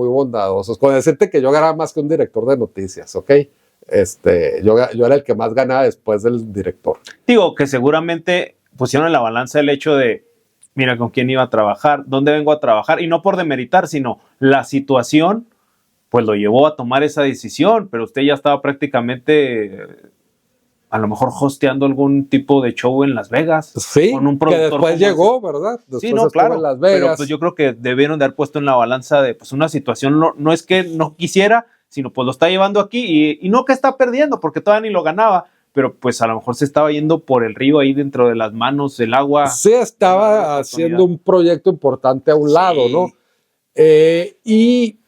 bondadosos. Con decirte que yo ganaba más que un director de noticias, ¿ok? Yo era el que más ganaba después del director. Digo, que seguramente pusieron en la balanza el hecho de, mira, con quién iba a trabajar, dónde vengo a trabajar, y no por demeritar, sino la situación, pues lo llevó a tomar esa decisión, pero usted ya estaba prácticamente a lo mejor hosteando algún tipo de show en Las Vegas. Sí, con un productor que después llegó, ¿verdad? Después sí, no, claro, en Las Vegas. pero pues yo creo que debieron de haber puesto en la balanza de pues una situación, no es que no quisiera, sino pues lo está llevando aquí y no que está perdiendo, porque todavía ni lo ganaba, pero pues a lo mejor se estaba yendo por el río ahí dentro de las manos, el agua. Sí, estaba haciendo un proyecto importante a un lado, ¿no? Y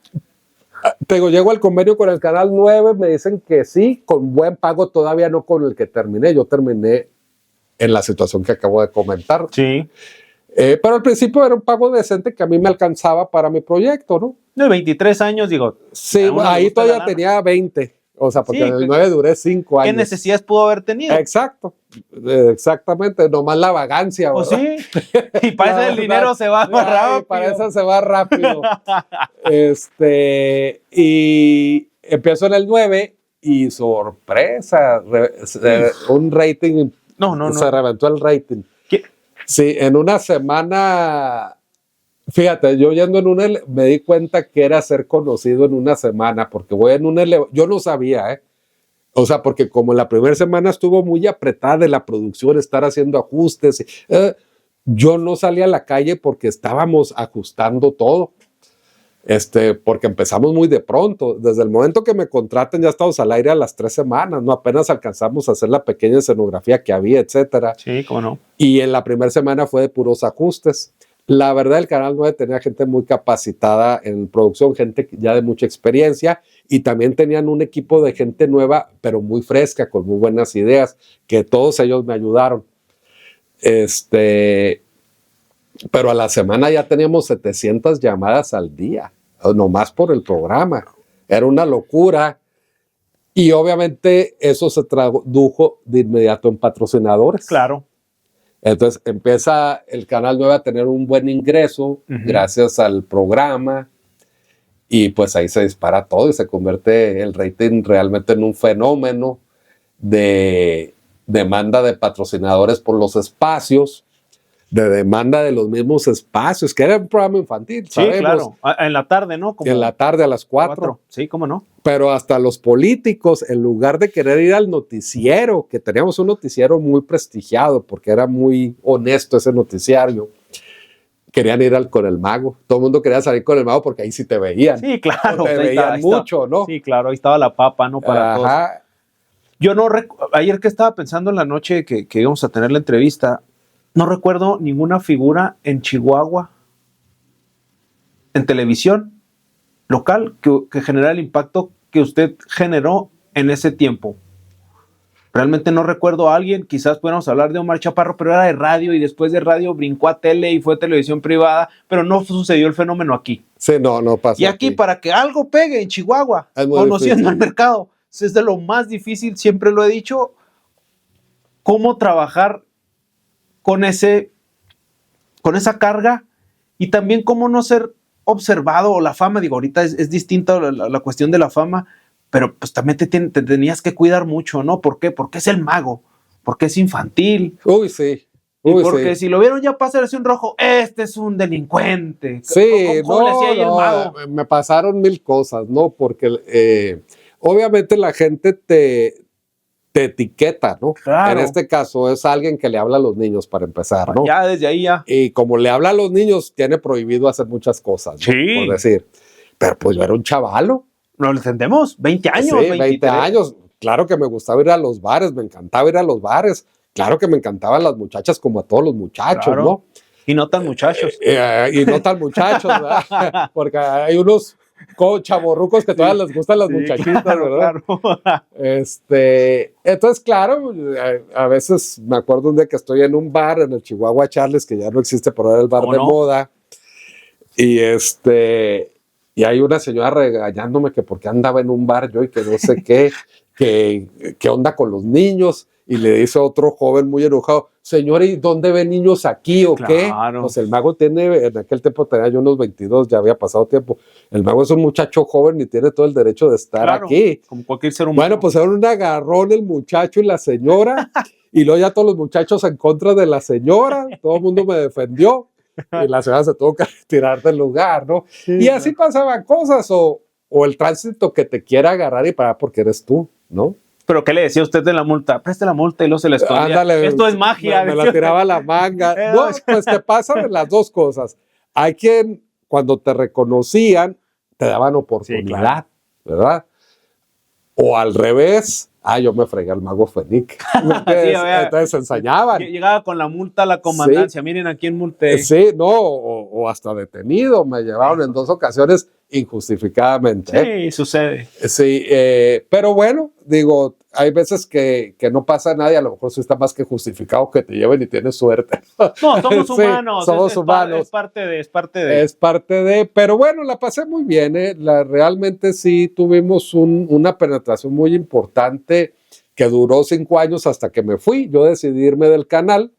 llego al convenio con el Canal 9, me dicen que sí, con buen pago, todavía no con el que terminé. Yo terminé en la situación que acabo de comentar. Sí. Pero al principio era un pago decente que a mí me alcanzaba para mi proyecto, ¿no? De 23 años, digo. Sí, ahí todavía tenía 20. O sea, porque en el 9 duré 5 años. ¿Qué necesidades pudo haber tenido? Exacto. Exactamente. Nomás la vagancia, ¿verdad? Sí. Y para eso el dinero se va más rápido. Para eso se va rápido. Y empiezo en el 9 y sorpresa, un rating. No. Se reventó el rating. Sí, en una semana, fíjate, yo yendo en una, me di cuenta que era ser conocido en una semana, porque voy en una, yo no sabía, o sea, porque como la primera semana estuvo muy apretada de la producción, estar haciendo ajustes, yo no salí a la calle porque estábamos ajustando todo. Porque empezamos muy de pronto. Desde el momento que me contratan ya estamos al aire a las 3 semanas, ¿no? Apenas alcanzamos a hacer la pequeña escenografía que había, etcétera. Sí, cómo no. Y en la primera semana fue de puros ajustes. La verdad, el Canal 9 tenía gente muy capacitada en producción, gente ya de mucha experiencia, y también tenían un equipo de gente nueva, pero muy fresca, con muy buenas ideas, que todos ellos me ayudaron. Pero a la semana ya teníamos 700 llamadas al día, nomás por el programa. Era una locura. Y obviamente eso se tradujo de inmediato en patrocinadores. Claro. Entonces empieza el Canal 9 a tener un buen ingreso gracias al programa. Y pues ahí se dispara todo y se convierte el rating realmente en un fenómeno de demanda de patrocinadores por los espacios, de demanda de los mismos espacios, que era un programa infantil, ¿sabemos? Sí, claro. En la tarde, ¿no? En la tarde a las 4. Sí, cómo no. Pero hasta los políticos, en lugar de querer ir al noticiero, que teníamos un noticiero muy prestigiado, porque era muy honesto ese noticiario, querían ir con el mago. Todo el mundo quería salir con el mago porque ahí sí te veían. Sí, claro. Te veían mucho, ¿no? Sí, claro. Ahí estaba la papa, ¿no? Para todos. Yo no ayer que estaba pensando en la noche que íbamos a tener la entrevista, no recuerdo ninguna figura en Chihuahua, en televisión local, que generara el impacto que usted generó en ese tiempo. Realmente no recuerdo a alguien, quizás pudiéramos hablar de Omar Chaparro, pero era de radio y después de radio brincó a tele y fue televisión privada, pero no sucedió el fenómeno aquí. Sí, no pasa. Y aquí para que algo pegue en Chihuahua, conociendo el mercado, es de lo más difícil, siempre lo he dicho, cómo trabajar con esa carga y también cómo no ser observado, o la fama, digo, ahorita es distinta la cuestión de la fama, pero pues también te tenías que cuidar mucho, ¿no? ¿Por qué? Porque es el mago, porque es infantil. Uy, sí. Y porque si lo vieron ya pasar así un rojo, este es un delincuente. Sí, ¿Cómo le hacía ahí el mago? Me pasaron 1000 cosas, ¿no? Porque obviamente la gente te etiqueta, ¿no? Claro. En este caso es alguien que le habla a los niños para empezar, ¿no? Ya, desde ahí ya. Y como le habla a los niños, tiene prohibido hacer muchas cosas, ¿no? Sí. Por decir. Pero pues yo era un chavalo. ¿No lo entendemos? 20 años. Sí, 20 años. Claro que me gustaba ir a los bares, me encantaba ir a los bares. Claro que me encantaban las muchachas como a todos los muchachos, claro. ¿No? Y no tan muchachos. Y no tan muchachos, ¿verdad? Porque hay unos chavorrucos que todavía les gustan las muchachitas, claro, ¿verdad? Claro. Entonces, claro, a veces me acuerdo un día que estoy en un bar en el Chihuahua Charles, que ya no existe, pero era el bar de moda. Y y hay una señora regañándome que por qué andaba en un bar yo y que no sé qué, qué onda con los niños. Y le dice a otro joven muy enojado, señor, ¿y dónde ven niños aquí o qué? Pues el mago tiene, en aquel tiempo tenía yo unos 22, ya había pasado tiempo. El mago es un muchacho joven y tiene todo el derecho de estar aquí. Como cualquier ser humano. Bueno, pues era un agarrón el muchacho y la señora, y luego ya todos los muchachos en contra de la señora, todo el mundo me defendió, y la señora se tuvo que tirar del lugar, ¿no? Sí, y así pasaban cosas, o el tránsito que te quiera agarrar y parar porque eres tú, ¿no? ¿Pero qué le decía usted de la multa? Preste la multa y luego se le escondía. Ándale, esto es magia. Me la tiraba la manga. No, pues te pasan las dos cosas. Hay quien, cuando te reconocían, te daban oportunidad, sí, claro. ¿Verdad? O al revés, yo me fregué al mago Fenique. Entonces ensañaban. Llegaba con la multa a la comandancia. Sí. Miren a quién multé. Sí, no, o hasta detenido. Me llevaron en 2 ocasiones injustificadamente. Sí, sucede. Sí, pero bueno, digo, hay veces que no pasa nada y a lo mejor sí está más que justificado que te lleven y tienes suerte. No, somos humanos. Sí, somos humanos. Es parte de. Es parte de, pero bueno, la pasé muy bien, realmente sí tuvimos una penetración muy importante que duró 5 años hasta que me fui. Yo decidí irme del canal.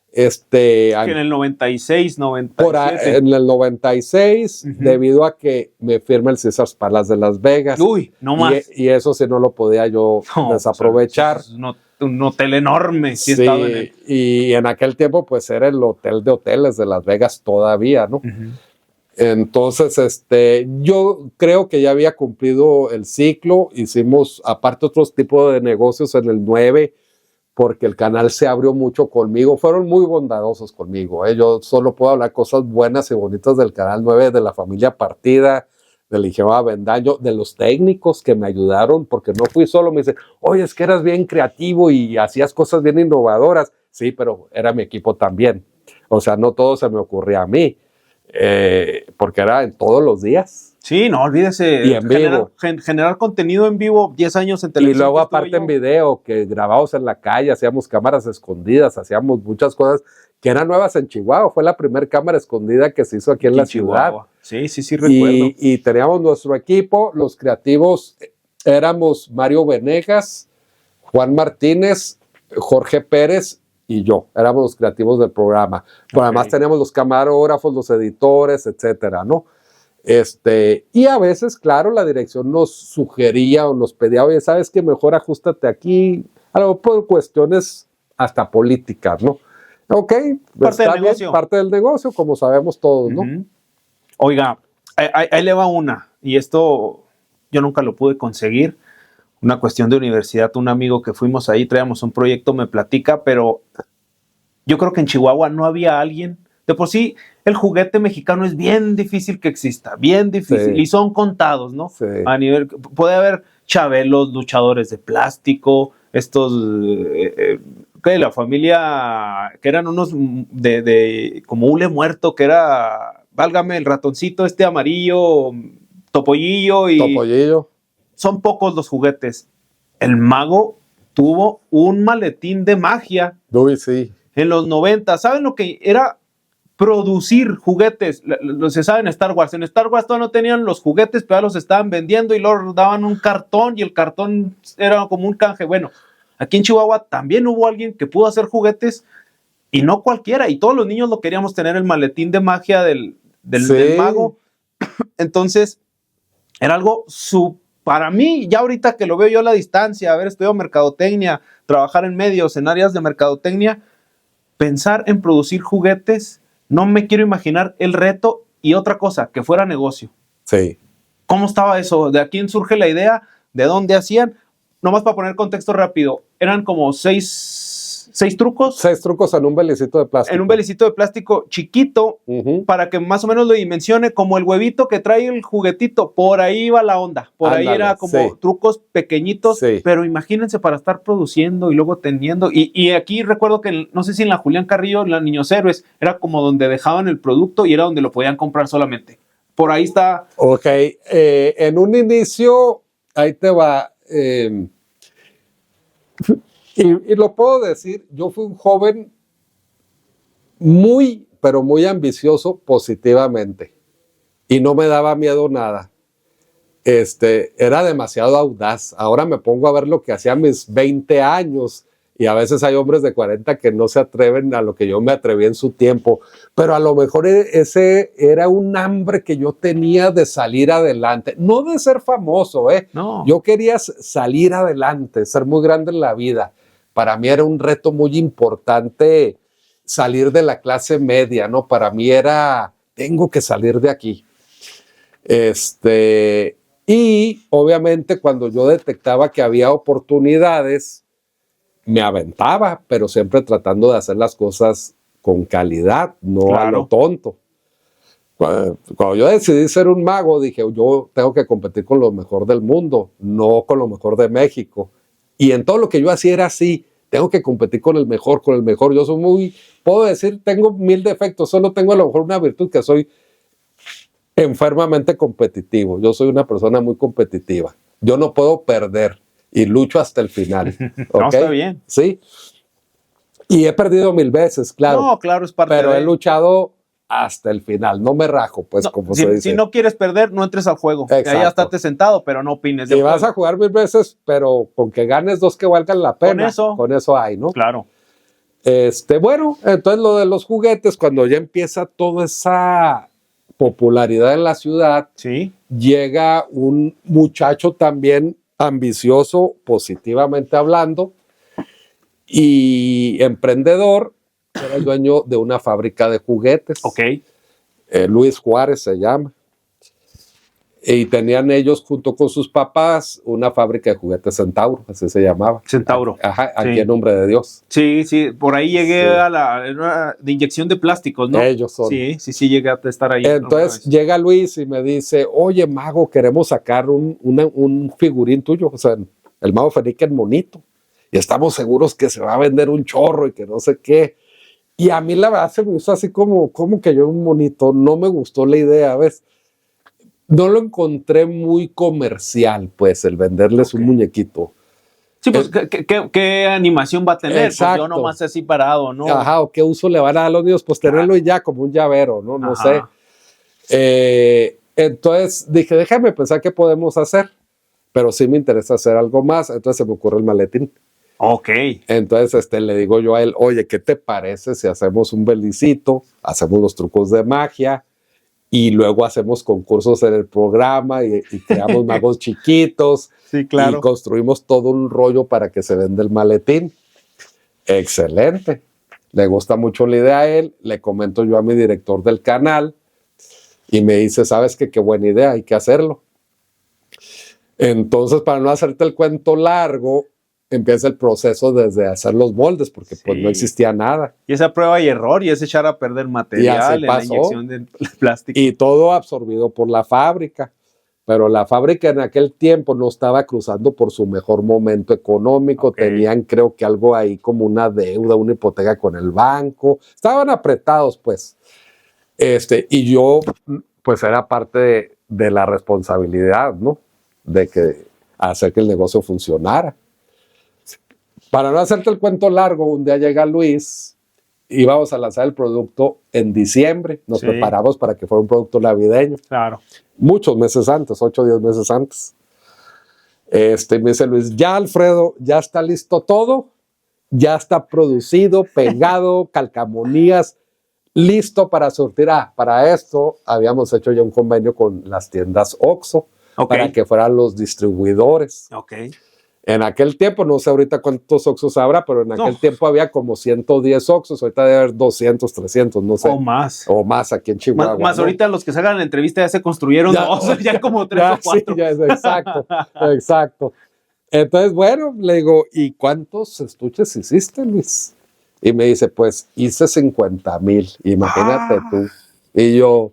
En el 96, 97. En el 96, debido a que me firma el Caesars Palace de Las Vegas. Uy, no más. Y eso sí no lo podía yo desaprovechar. O sea, un hotel enorme. Sí, he Sí, estado en él. y en aquel tiempo pues era el hotel de hoteles de Las Vegas todavía, ¿no? Entonces, yo creo que ya había cumplido el ciclo, hicimos aparte otros tipos de negocios en el 9, porque el canal se abrió mucho conmigo, fueron muy bondadosos conmigo, ¿eh? Yo solo puedo hablar cosas buenas y bonitas del canal 9, de la familia Partida, del ingeniero Avendaño, de los técnicos que me ayudaron, porque no fui solo, me dicen, oye, es que eras bien creativo y hacías cosas bien innovadoras, sí, pero era mi equipo también, o sea, no todo se me ocurría a mí. Porque era en todos los días. Sí, no, olvídese. Y en vivo. Generar contenido en vivo, 10 años en televisión. Y luego aparte en video, que grabábamos en la calle, hacíamos cámaras escondidas, hacíamos muchas cosas que eran nuevas en Chihuahua. Fue la primera cámara escondida que se hizo aquí en la ciudad. Sí, recuerdo. Y teníamos nuestro equipo, los creativos éramos Mario Venegas, Juan Martínez, Jorge Pérez y yo, éramos los creativos del programa. Pero además teníamos los camarógrafos, los editores, etcétera, ¿no? Y a veces, claro, la dirección nos sugería o nos pedía, oye, ¿sabes qué? Mejor ajustate aquí, algo por cuestiones hasta políticas, ¿no? Ok, parte del negocio. Parte del negocio, como sabemos todos, ¿no? Oiga, ahí le va una, y esto yo nunca lo pude conseguir. Una cuestión de universidad, un amigo que fuimos ahí, traíamos un proyecto, me platica, pero yo creo que en Chihuahua no había alguien. De por sí, el juguete mexicano es bien difícil que exista, bien difícil, y son contados, ¿no? Sí. A nivel, puede haber chabelos, luchadores de plástico, estos, que la familia, que eran unos de como hule muerto, que era, válgame, el ratoncito amarillo, Topollillo y... Topollillo. Son pocos los juguetes. El mago tuvo un maletín de magia. Uy, sí. En los 90. ¿Saben lo que era producir juguetes? Se sabe en Star Wars. En Star Wars todavía no tenían los juguetes, pero ya los estaban vendiendo y luego daban un cartón y el cartón era como un canje. Bueno, aquí en Chihuahua también hubo alguien que pudo hacer juguetes y no cualquiera. Y todos los niños lo queríamos tener, el maletín de magia del mago. Entonces, era algo para mí, ya ahorita que lo veo yo a la distancia, haber estudiado mercadotecnia, trabajar en medios, en áreas de mercadotecnia, pensar en producir juguetes, no me quiero imaginar el reto. Y otra cosa, que fuera negocio. Sí. ¿Cómo estaba eso? ¿De quién surge la idea? ¿De dónde hacían? Nomás para poner contexto rápido, eran como seis trucos. 6 trucos en un belicito de plástico. En un belicito de plástico chiquito, para que más o menos lo dimensione, como el huevito que trae el juguetito. Por ahí iba la onda. Por ahí era como trucos pequeñitos, pero imagínense para estar produciendo y luego teniendo. Y aquí recuerdo que, no sé si en la Julián Carrillo, en la Niños Héroes, era como donde dejaban el producto y era donde lo podían comprar solamente. Por ahí está. Ok, en un inicio, ahí te va. Y lo puedo decir, yo fui un joven muy, pero muy ambicioso positivamente. Y no me daba miedo nada. Era demasiado audaz. Ahora me pongo a ver lo que hacía a mis 20 años. Y a veces hay hombres de 40 que no se atreven a lo que yo me atreví en su tiempo. Pero a lo mejor ese era un hambre que yo tenía de salir adelante. No de ser famoso, ¿eh? No. Yo quería salir adelante, ser muy grande en la vida. Para mí era un reto muy importante salir de la clase media, ¿no? Para mí era, tengo que salir de aquí. Y obviamente cuando yo detectaba que había oportunidades, me aventaba, pero siempre tratando de hacer las cosas con calidad, no a lo tonto. Cuando yo decidí ser un mago, dije, yo tengo que competir con lo mejor del mundo, no con lo mejor de México. Y en todo lo que yo hacía era así, tengo que competir con el mejor. Yo soy puedo decir, tengo 1000 defectos, solo tengo a lo mejor una virtud, que soy enfermamente competitivo. Yo soy una persona muy competitiva. Yo no puedo perder. Y lucho hasta el final. ¿Okay? No, está bien. Sí. Y he perdido 1000 veces, claro. No, claro, es parte pero he luchado hasta el final. No me rajo, pues, no, como se dice. Si no quieres perder, no entres al juego. Exacto. Ahí estate sentado, pero no opines. Y vas a jugar 1000 veces, pero con que ganes 2 que valgan la pena. Con eso hay, ¿no? Claro. Bueno, entonces lo de los juguetes, cuando ya empieza toda esa popularidad en la ciudad, llega un muchacho también ambicioso, positivamente hablando, y emprendedor, era el dueño de una fábrica de juguetes. Ok. Luis Juárez se llama. Y tenían ellos, junto con sus papás, una fábrica de juguetes Centauro, así se llamaba. Centauro. Ajá, aquí Sí. en nombre de Dios. Sí, por ahí llegué Sí. a la de inyección de plásticos, ¿no? Ellos son. Sí, llegué a estar ahí. Entonces llega Luis y me dice, oye, Mago, queremos sacar un figurín tuyo, o sea, el Mago Fenique en monito, y estamos seguros que se va a vender un chorro y que no sé qué. Y a mí la verdad se me hizo así como que yo un monito, no me gustó la idea, ¿ves? No lo encontré muy comercial, pues, el venderles un muñequito. Sí, pues, ¿qué animación va a tener? Exacto. Pues yo nomás así parado, ¿no? Ajá, o qué uso le van a dar a los niños, pues tenerlo ya como un llavero, ¿no? No sé. Entonces dije, déjame pensar qué podemos hacer, pero sí me interesa hacer algo más. Entonces se me ocurre el maletín. Ok. Entonces le digo yo a él, oye, ¿qué te parece si hacemos un belicito, hacemos los trucos de magia y luego hacemos concursos en el programa y creamos magos chiquitos? Sí, claro. Y construimos todo un rollo para que se venda el maletín. Excelente. Le gusta mucho la idea a él. Le comento yo a mi director del canal y me dice, ¿sabes qué? Qué buena idea, hay que hacerlo. Entonces, para no hacerte el cuento largo, empieza el proceso desde hacer los moldes, porque pues no existía nada. Y esa prueba y error, y es echar a perder material en la inyección de plástico. Y todo absorbido por la fábrica. Pero la fábrica en aquel tiempo no estaba cruzando por su mejor momento económico. Tenían, creo que algo ahí como una deuda, una hipoteca con el banco. Estaban apretados, pues. Y yo, pues, era parte de la responsabilidad, ¿no? De hacer que el negocio funcionara. Para no hacerte el cuento largo, un día llega Luis, íbamos a lanzar el producto en diciembre. Nos preparamos para que fuera un producto navideño. Claro. Muchos meses antes, 8 o 10 meses antes. Me dice Luis, ya Alfredo, ya está listo todo, ya está producido, pegado, calcamonías, listo para surtir. Para esto habíamos hecho ya un convenio con las tiendas Oxxo para que fueran los distribuidores. En aquel tiempo, no sé ahorita cuántos Oxxos habrá, pero en aquel tiempo había como 110 Oxxos, ahorita debe haber 200, 300, no sé. O más. O más aquí en Chihuahua. Más ¿no? Ahorita los que salgan la entrevista ya se construyeron dos, ya como 3 o 4. Sí, exacto, exacto. Entonces, bueno, le digo, ¿y cuántos estuches hiciste, Luis? Y me dice, pues hice 50,000, imagínate tú. Y yo,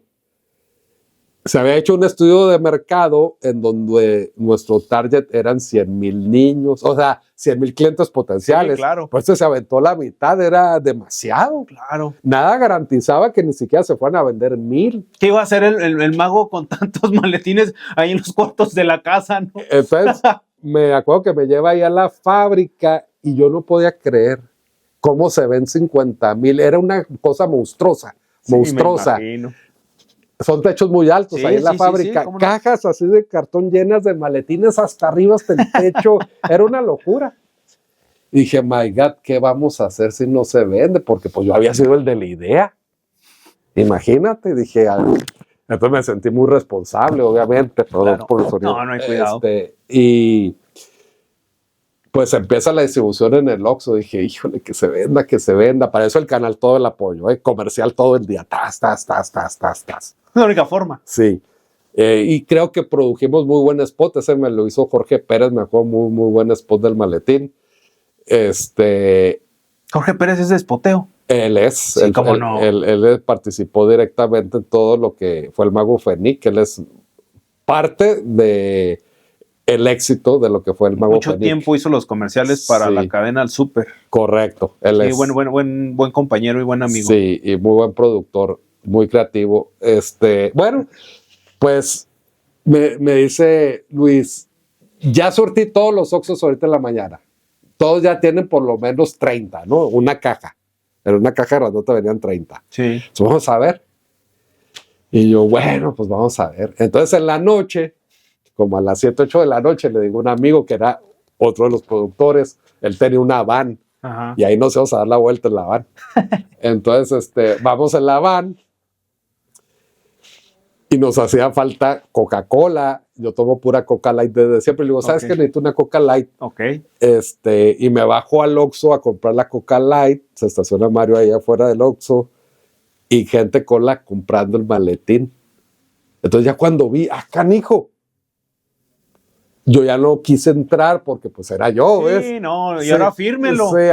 se había hecho un estudio de mercado en donde nuestro target eran 100,000 niños, o sea, 100,000 clientes potenciales. Sí, claro. Pues se aventó la mitad, era demasiado. Claro. Nada garantizaba que ni siquiera se fueran a vender 1,000. ¿Qué iba a hacer el mago con tantos maletines ahí en los cuartos de la casa, no? Entonces, me acuerdo que me lleva ahí a la fábrica y yo no podía creer cómo se ven 50,000. Era una cosa monstruosa, monstruosa. Me imagino. Son techos muy altos ahí en la fábrica. ¿cómo no? Cajas así de cartón llenas de maletines hasta arriba, hasta el techo. Era una locura. Y dije, my God, ¿qué vamos a hacer si no se vende? Porque pues yo había sido el de la idea. Imagínate, dije, entonces me sentí muy responsable, obviamente. Claro. Por el sonido. No hay cuidado. Y pues empieza la distribución en el Oxxo. Dije, híjole, que se venda, que se venda. Para eso el canal todo el apoyo, comercial todo el día. Tas. Es la única forma. Sí. Y creo que produjimos muy buen spot. Ese me lo hizo Jorge Pérez, me acuerdo, muy buen spot del maletín. Jorge Pérez es de Espoteo. Él es. Sí, cómo no. Él participó directamente en todo lo que fue el Mago Fenique. Él es parte de el éxito de lo que fue el Mago Mucho Fenique. tiempo hizo los comerciales para la cadena El Súper. Correcto. Él es buen compañero y buen amigo. Sí, y muy buen productor, muy creativo. Bueno, pues me dice Luis, ya surtí todos los Oxxos ahorita en la mañana. Todos ya tienen por lo menos 30, ¿no? Una caja. En una caja grandota venían 30. Sí. Entonces, vamos a ver. Y yo, bueno, pues vamos a ver. Entonces, en la noche, como a las 7, 8 de la noche, le digo a un amigo que era otro de los productores, él tenía una van. Ajá. Y ahí nos íbamos a dar la vuelta en la van. Entonces, vamos en la van y nos hacía falta Coca-Cola yo tomo pura Coca Light desde siempre. Le digo, ¿sabes qué? Necesito una Coca Light. Ok. Y me bajo al Oxxo a comprar la Coca Light. Se estaciona Mario ahí afuera del Oxxo. Y gente cola comprando el maletín. Entonces ya cuando vi, canijo, yo ya no quise entrar porque pues era yo, sí, ¿ves? No, y ahora fírmelo. Sí,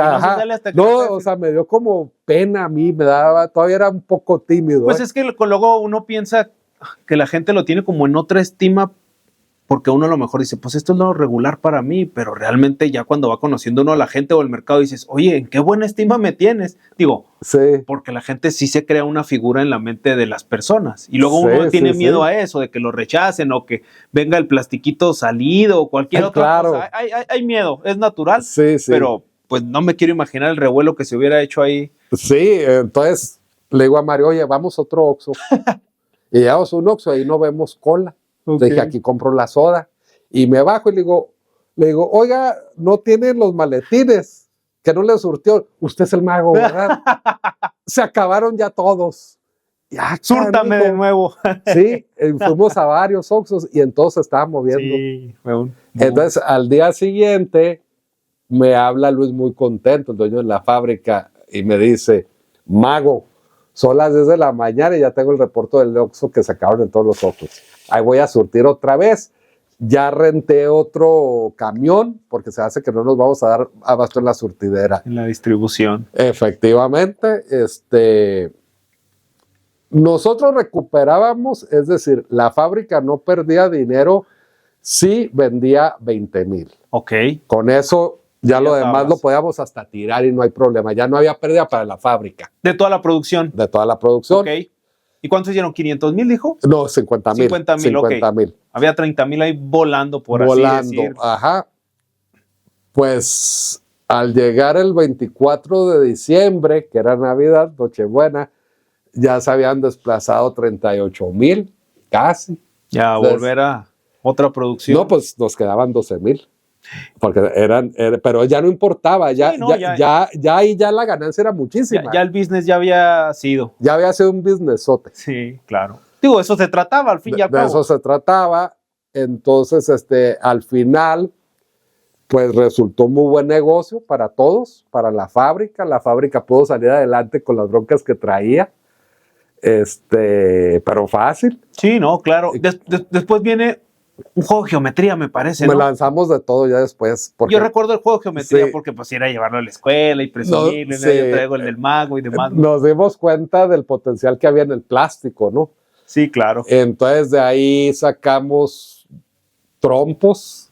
no, o sea, me dio como pena a mí, todavía era un poco tímido. Pues es que luego uno piensa que la gente lo tiene como en otra estima, porque uno a lo mejor dice, pues esto es lo regular para mí, pero realmente ya cuando va conociendo uno a la gente o el mercado dices, oye, ¿en qué buena estima me tienes? Digo, sí. Porque la gente sí se crea una figura en la mente de las personas y luego uno tiene miedo a eso, de que lo rechacen o que venga el plastiquito salido o cualquier otra cosa. Hay miedo, es natural, pero pues no me quiero imaginar el revuelo que se hubiera hecho ahí. Sí, entonces le digo a Mario, oye, vamos a otro Oxxo. Y llegamos a un Oxxo, ahí no vemos cola. Le dije, aquí compro la soda. Y me bajo y le digo, oiga, no tienen los maletines, que no le surtió. Usted es el mago, ¿verdad? Se acabaron ya todos. Súrtame de nuevo. Sí, fuimos a varios Oxxos y entonces se estaba moviendo. Sí, entonces, al día siguiente, me habla Luis muy contento, el dueño de la fábrica, y me dice, mago, son las 10 de la mañana y ya tengo el reporte del Oxxo que se acabaron en todos los Oxxos. Ahí voy a surtir otra vez. Ya renté otro camión porque se hace que no nos vamos a dar abasto en la surtidera. En la distribución. Efectivamente, nosotros recuperábamos, es decir, la fábrica no perdía dinero si vendía 20,000. Ok. Con eso ya lo demás lo podíamos hasta tirar y no hay problema. Ya no había pérdida para la fábrica. De toda la producción. De toda la producción. Ok. ¿Y cuántos hicieron? ¿500,000 dijo? No, 50,000. 50,000, ok. Había 30,000 ahí volando, por así decir. Ajá. Pues al llegar el 24 de diciembre, que era Navidad, Nochebuena, ya se habían desplazado 38,000, casi. Ya, volver a otra producción. No, pues nos quedaban 12,000. Porque pero ya no importaba, ya ahí ya la ganancia era muchísima. Ya el business ya había sido. Ya había sido un businessote. Sí, claro. Digo, eso se trataba al fin y al cabo. De eso se trataba. Entonces, al final, pues resultó muy buen negocio para todos, para la fábrica. La fábrica pudo salir adelante con las broncas que traía. Pero fácil. Sí, no, claro. Después viene un juego de geometría, me parece, ¿no? Lanzamos de todo ya después. Yo recuerdo el juego de geometría porque pues era llevarlo a la escuela y presumirlo, yo traigo el del mago y demás. Nos dimos cuenta del potencial que había en el plástico, ¿no? Sí, claro. Entonces de ahí sacamos trompos.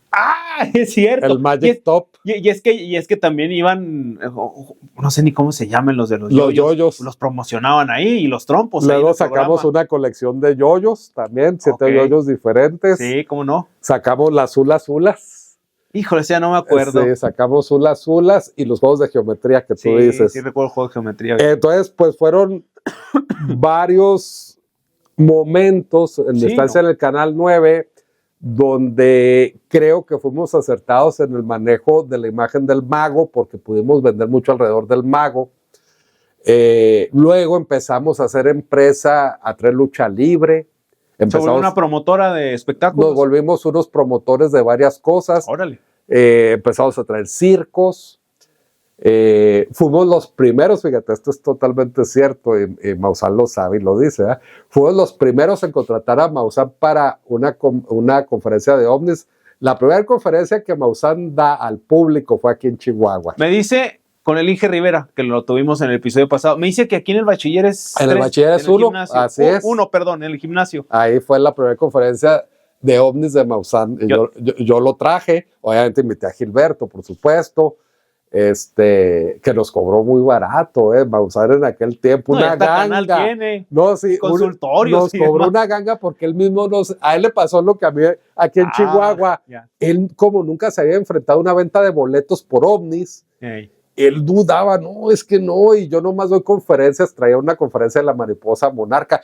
Es cierto. El Magic Top. Y es que también iban, no sé ni cómo se llaman los de los yoyos. Los promocionaban ahí y los trompos. Luego sacamos una colección de yoyos también, 7 yoyos diferentes. Sí, ¿cómo no? Sacamos las Zulas. Híjole, ya no me acuerdo. Sí, sacamos Zulas y los juegos de geometría que tú dices. Sí, recuerdo el juego de geometría. Entonces, pues fueron varios momentos en mi estancia en el Canal 9 donde creo que fuimos acertados en el manejo de la imagen del mago, porque pudimos vender mucho alrededor del mago. Luego empezamos a hacer empresa, a traer lucha libre. Sobre una promotora de espectáculos. Nos volvimos unos promotores de varias cosas. Órale. Empezamos a traer circos. Fuimos los primeros, fíjate, esto es totalmente cierto, y Maussan lo sabe y lo dice, fuimos los primeros en contratar a Maussan para una conferencia de ovnis. La primera conferencia que Maussan da al público fue aquí en Chihuahua. Me dice, con el Inge Rivera, que lo tuvimos en el episodio pasado, me dice que aquí en el bachiller es en 3, el bachiller es 1, así es. 1, perdón, en el gimnasio. Ahí fue la primera conferencia de ovnis de Maussan. Yo lo traje, obviamente invité a Gilberto, por supuesto. Que nos cobró muy barato, Maussan en aquel tiempo, una ganga. Tiene consultorios. Nos cobró una ganga porque él mismo a él le pasó lo que a mí aquí en Chihuahua. Él, como nunca se había enfrentado a una venta de boletos por ovnis, él dudaba, no, es que no, y yo nomás doy conferencias, traía una conferencia de la mariposa monarca.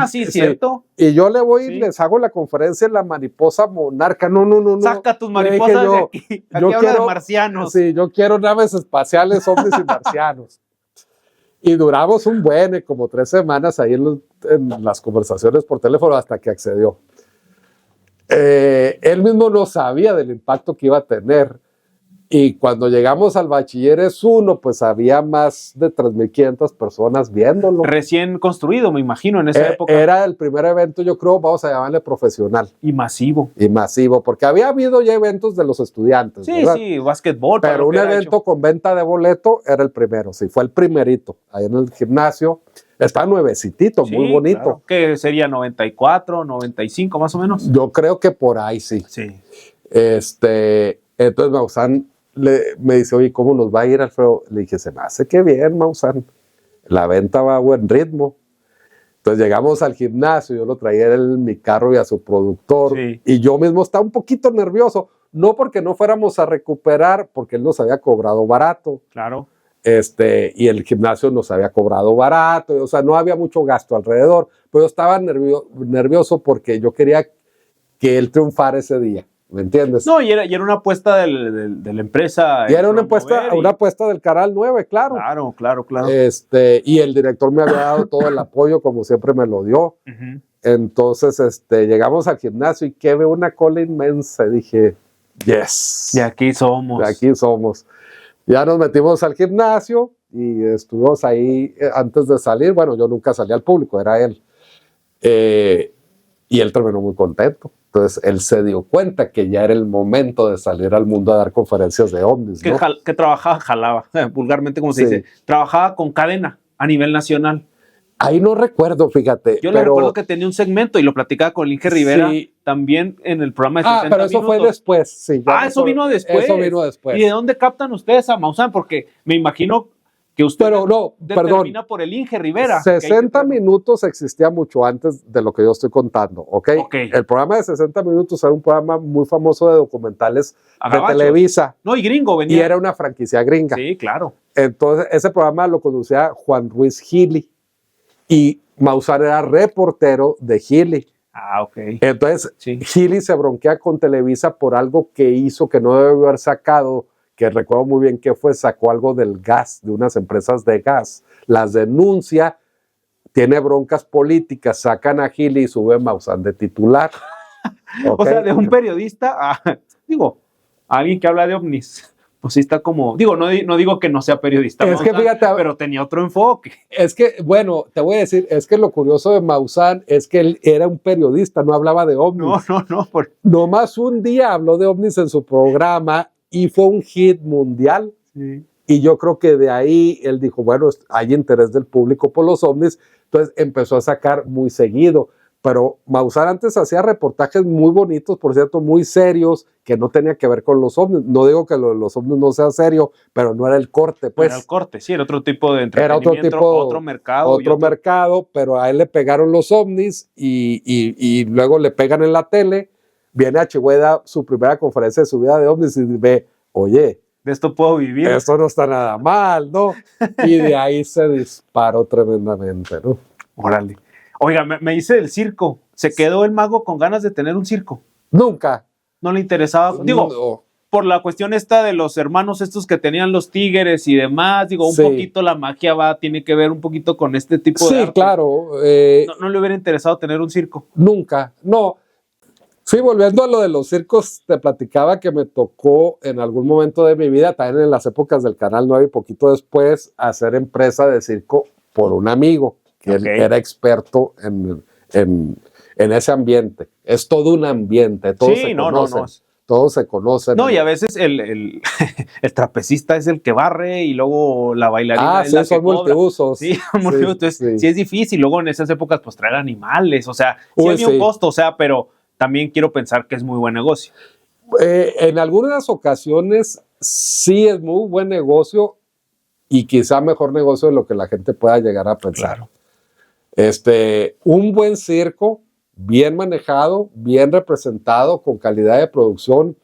Sí, cierto. Y yo le voy y les hago la conferencia de la mariposa monarca. No. Saca tus mariposas de aquí. Aquí habla de marcianos. Sí, yo quiero naves espaciales, ovnis y marcianos. Y duramos como 3 semanas ahí en las conversaciones por teléfono hasta que accedió. Él mismo no sabía del impacto que iba a tener. Y cuando llegamos al Bachilleres 1, pues había más de 3,500 personas viéndolo. Recién construido, me imagino, en esa época. Era el primer evento, yo creo, vamos a llamarle profesional. Y masivo. Y masivo, porque había habido ya eventos de los estudiantes, Sí, ¿verdad? sí, básquetbol. Pero un evento con venta de boleto era el primero, sí, fue el primerito, ahí en el gimnasio. Está nuevecitito, Sí, muy bonito. Claro. ¿Qué sería? 94, 95 más o menos. Yo creo que por ahí sí. Sí. Entonces Maussan me dice, oye, ¿cómo nos va a ir, Alfredo? Le dije, se me hace que bien, Maussan. La venta va a buen ritmo. Entonces llegamos al gimnasio, yo lo traía en mi carro y a su productor. Sí. Y yo mismo estaba un poquito nervioso. No porque no fuéramos a recuperar, porque él nos había cobrado barato. Claro. Y el gimnasio nos había cobrado barato. O sea, no había mucho gasto alrededor. Pero yo estaba nervioso porque yo quería que él triunfara ese día. ¿Me entiendes? No, y era una apuesta de la empresa. Y era una apuesta del Canal 9, claro. Claro. Y el director me había dado todo el apoyo, como siempre me lo dio. Uh-huh. Entonces, llegamos al gimnasio y que veo una cola inmensa. Y dije, yes. De aquí somos. De aquí somos. Ya nos metimos al gimnasio y estuvimos ahí antes de salir. Bueno, yo nunca salí al público, era él. Y él terminó muy contento. Entonces, él se dio cuenta que ya era el momento de salir al mundo a dar conferencias de ovnis, ¿no? Que jalaba, vulgarmente como se dice. Trabajaba con cadena a nivel nacional. Ahí no recuerdo, fíjate. Yo le recuerdo que tenía un segmento y lo platicaba con el Inge Rivera, sí. También en el programa de 60 pero eso minutos. fue después, sí. Eso vino después. Eso vino después. ¿Y de dónde captan ustedes a Maussan? Porque me imagino que usted determina por el Inge Rivera. 60 minutos existía mucho antes de lo que yo estoy contando, ¿ok? El programa de 60 minutos era un programa muy famoso de documentales de Televisa. No, y gringo venía. Y era una franquicia gringa. Sí, claro. Entonces, ese programa lo conducía Juan Ruiz Gili. Y Maussan era reportero de Gili. Ok. Entonces, Gili se bronquea con Televisa por algo que hizo que no debe haber sacado, que recuerdo muy bien que sacó algo del gas, de unas empresas de gas, las denuncia, tiene broncas políticas, sacan a Gili y sube Maussan de titular. O sea, de un periodista a alguien que habla de ovnis. Pues sí está como, no digo que no sea periodista, es que fíjate, pero tenía otro enfoque. Es que, bueno, te voy a decir, es que lo curioso de Maussan es que él era un periodista, no hablaba de ovnis. No. Nomás un día habló de ovnis en su programa y fue un hit mundial. Sí. Y yo creo que de ahí él dijo, bueno, hay interés del público por los ovnis, entonces empezó a sacar muy seguido. Pero Maussan antes hacía reportajes muy bonitos, por cierto, muy serios, que no tenía que ver con los ovnis. No digo que los ovnis no sea serio, pero no era el corte, pues. Era el corte, sí, era otro tipo de entretenimiento, era otro mercado. Otro mercado, pero a él le pegaron los ovnis y luego le pegan en la tele. Viene a Chihuahua, da su primera conferencia de su vida de ovnis y ve, oye, de esto puedo vivir. Esto no está nada mal, ¿no? Y de ahí se disparó tremendamente, ¿no? Órale. Oiga, me dice del circo. ¿Se quedó el mago con ganas de tener un circo? Nunca. ¿No le interesaba? Por la cuestión esta de los hermanos estos que tenían los tigres y demás, un poquito la magia tiene que ver un poquito con este tipo de arte. Sí, claro. ¿No le hubiera interesado tener un circo? Nunca, no. Sí, volviendo a lo de los circos, te platicaba que me tocó en algún momento de mi vida, también en las épocas del Canal 9 y poquito después, hacer empresa de circo por un amigo, que él era experto en ese ambiente. Es todo un ambiente, todos se conocen. Todos se conocen. No, y a veces el trapecista es el que barre y luego la bailarina es la que son multiusos. Sí, entonces sí es difícil. Luego en esas épocas pues traer animales, o sea, sí había un costo, pero también quiero pensar que es muy buen negocio. En algunas ocasiones sí es muy buen negocio y quizá mejor negocio de lo que la gente pueda llegar a pensar. Claro. Un buen circo, bien manejado, bien representado, con calidad de producción,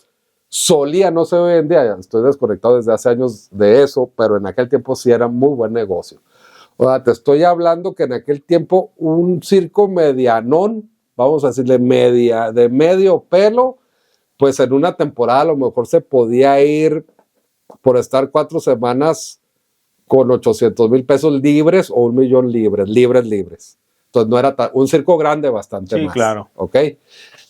no sé hoy en día, estoy desconectado desde hace años de eso, pero en aquel tiempo sí era muy buen negocio. O sea, te estoy hablando que en aquel tiempo un circo medianón, vamos a decirle de medio pelo, pues en una temporada a lo mejor se podía ir por estar 4 semanas con 800,000 pesos libres o 1,000,000 libres. Entonces no era un circo grande, bastante Sí, más. claro. ¿Ok?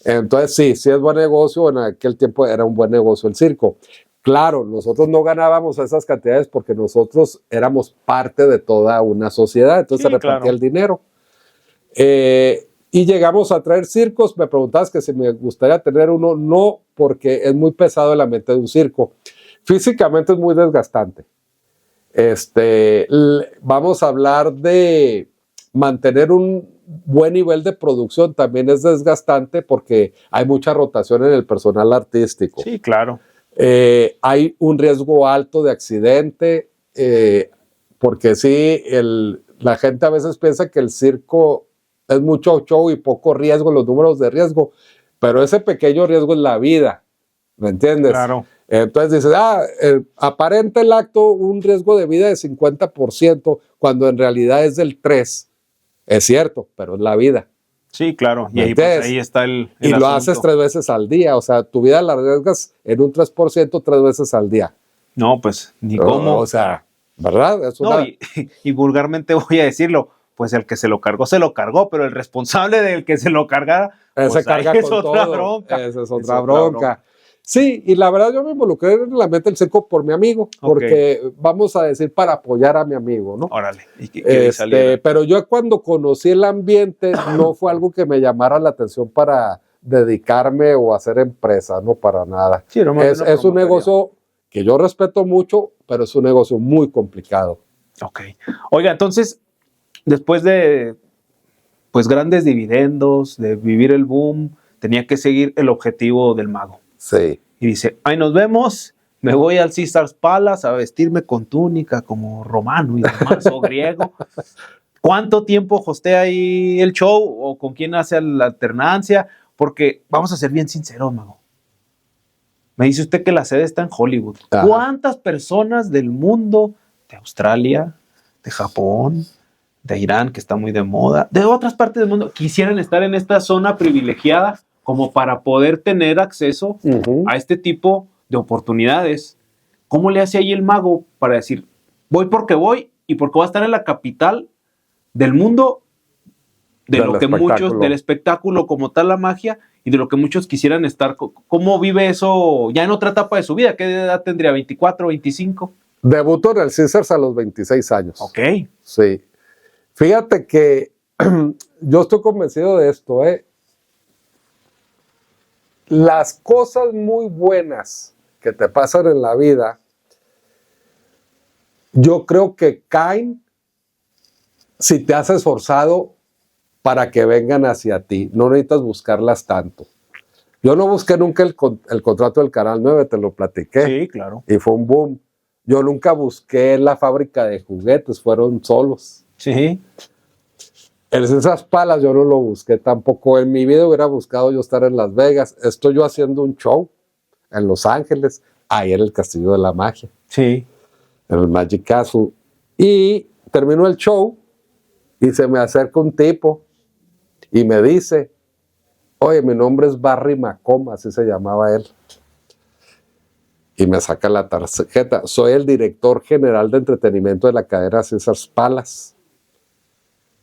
Entonces sí es buen negocio. En aquel tiempo era un buen negocio el circo. Claro, nosotros no ganábamos esas cantidades porque nosotros éramos parte de toda una sociedad, entonces Sí, se repartía claro. el dinero. Y llegamos a traer circos. Me preguntabas que si me gustaría tener uno. No, porque es muy pesado en la mente de un circo. Físicamente es muy desgastante. Vamos a hablar de mantener un buen nivel de producción. También es desgastante porque hay mucha rotación en el personal artístico. Sí, claro. Hay un riesgo alto de accidente, porque sí, la gente a veces piensa que el circo es mucho show y poco riesgo, los números de riesgo, pero ese pequeño riesgo es la vida, ¿me entiendes? Claro. Entonces dices, aparenta el acto un riesgo de vida de 50%, cuando en realidad es del 3%. Es cierto, pero es la vida. Sí, claro. Y ahí, pues, ahí está el Y lo asunto. haces 3 veces al día. O sea, tu vida la arriesgas en un 3% 3 veces al día. No, pues, ni cómo. O sea, ¿verdad? Es No, y vulgarmente voy a decirlo, pues el que se lo cargó, pero el responsable del que se lo cargara, pues se carga es con otra todo. bronca. Esa es otra bronca. Sí, y la verdad yo me involucré en la mente del circo por mi amigo, porque vamos a decir para apoyar a mi amigo, ¿no? Órale. ¿Y qué pero yo cuando conocí el ambiente no fue algo que me llamara la atención para dedicarme o hacer empresa, no para nada. Sí, es un negocio que yo respeto mucho, pero es un negocio muy complicado. Ok. Oiga, entonces, después de pues grandes dividendos, de vivir el boom, tenía que seguir el objetivo del mago. Sí. Y dice, ahí nos vemos, me voy al Caesar's Palace a vestirme con túnica como romano y demás, o griego. ¿Cuánto tiempo hostea ahí el show? ¿O con quién hace la alternancia? Porque vamos a ser bien sinceros, mago. Me dice usted que la sede está en Hollywood. Ajá. ¿Cuántas personas del mundo, de Australia, de Japón, de Irán, que está muy de moda, de otras partes del mundo, quisieran estar en esta zona privilegiada como para poder tener acceso a este tipo de oportunidades? ¿Cómo le hace ahí el mago para decir, voy porque voy y porque voy a estar en la capital del mundo, del espectáculo como tal, la magia, y de lo que muchos quisieran estar? ¿Cómo vive eso ya en otra etapa de su vida? ¿Qué edad tendría? ¿24, 25? Debutó en el Caesars a los 26 años. Ok. Sí. Fíjate que yo estoy convencido de esto, Las cosas muy buenas que te pasan en la vida, yo creo que caen si te has esforzado para que vengan hacia ti. No necesitas buscarlas tanto. Yo no busqué nunca el contrato del Canal 9, te lo platiqué. Sí, claro. Y fue un boom. Yo nunca busqué la fábrica de juguetes, fueron solos. Sí. En esas palas yo no lo busqué tampoco. En mi vida hubiera buscado yo estar en Las Vegas. Estoy yo haciendo un show en Los Ángeles, ahí en el Castillo de la Magia. Sí. En el Magic Castle. Y terminó el show y se me acerca un tipo y me dice, oye, mi nombre es Barry Macomb, así se llamaba él. Y me saca la tarjeta. Soy el director general de entretenimiento de la cadena Caesars Palace.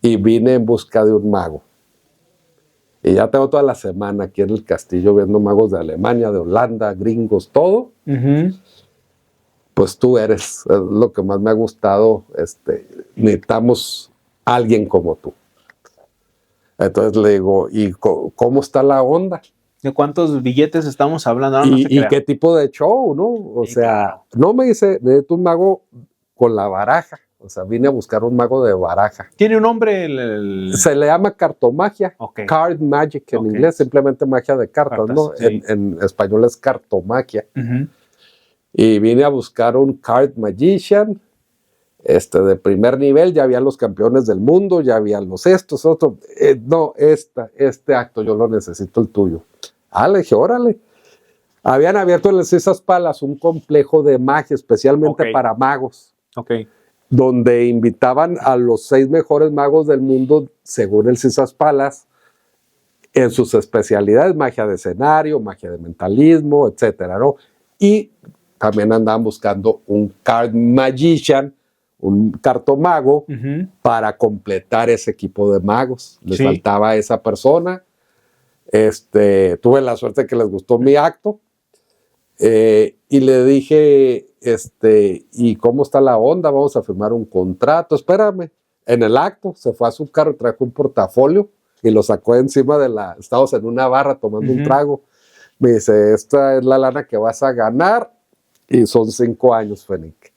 Y vine en busca de un mago. Y ya tengo toda la semana aquí en el castillo viendo magos de Alemania, de Holanda, gringos, todo. Pues tú eres, es lo que más me ha gustado. Necesitamos a alguien como tú. Entonces le digo, ¿y cómo está la onda? ¿De cuántos billetes estamos hablando? ¿Y qué tipo de show, no? O sea, no me dice, necesito un mago con la baraja. O sea, vine a buscar un mago de baraja. ¿Tiene un nombre? Se le llama cartomagia. Okay. Card magic en inglés, simplemente magia de cartas, ¿no? Sí. En español es cartomagia. Y vine a buscar un card magician, de primer nivel. Ya había los campeones del mundo, ya había los estos, otros. No, este acto yo lo necesito, el tuyo. Le dije, órale. Habían abierto en el Caesars Palace un complejo de magia especialmente para magos. Donde invitaban a los 6 mejores magos del mundo, según el Caesars Palace, en sus especialidades, magia de escenario, magia de mentalismo, etcétera, ¿no? Y también andaban buscando un card magician, un cartomago Ujú. para completar ese equipo de magos. Les Sí. faltaba a esa persona. Tuve la suerte que les gustó mi acto. Y le dije, ¿y cómo está la onda? Vamos a firmar un contrato. Espérame. En el acto se fue a su carro, trajo un portafolio y lo sacó encima de la... Estábamos en una barra tomando un Ujú. trago. Me dice, esta es la lana que vas a ganar y son 5 años, Fenique.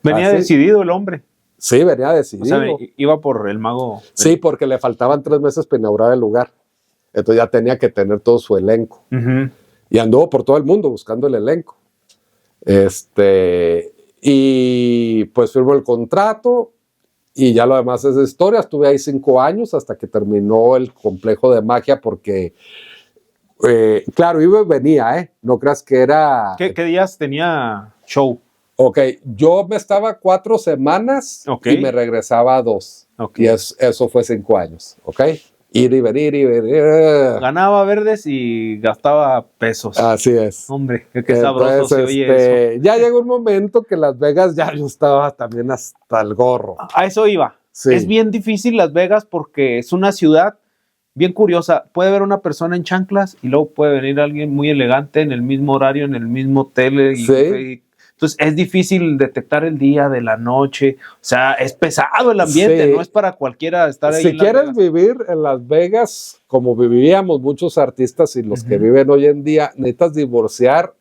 Venía así. decidido el hombre. Sí, venía O decidido. sea, iba por el mago. Sí, porque le faltaban 3 meses para inaugurar el lugar. Entonces ya tenía que tener todo su elenco. Ujú. Y anduvo por todo el mundo buscando el elenco. Y pues firmó el contrato y ya lo demás es historia. Estuve ahí 5 años hasta que terminó el complejo de magia porque, claro, iba y venía, no creas que era... ¿Qué días tenía show? Ok, yo me estaba 4 semanas Ok. y me regresaba 2. Ok. Y eso fue 5 años, ¿ok? Ir y venir y venir. Ganaba verdes y gastaba pesos. Así es. Hombre, qué sabroso se oye eso. Ya llegó un momento que Las Vegas ya yo estaba también hasta el gorro. A eso iba. Sí. Es bien difícil Las Vegas porque es una ciudad bien curiosa. Puede ver una persona en chanclas y luego puede venir alguien muy elegante en el mismo horario, en el mismo hotel. Sí. Entonces es difícil detectar el día de la noche. O sea, es pesado el ambiente, Sí. no es para cualquiera estar ahí. Si en Las quieres Vegas. vivir en Las Vegas, como vivíamos muchos artistas y los que viven hoy en día, necesitas divorciar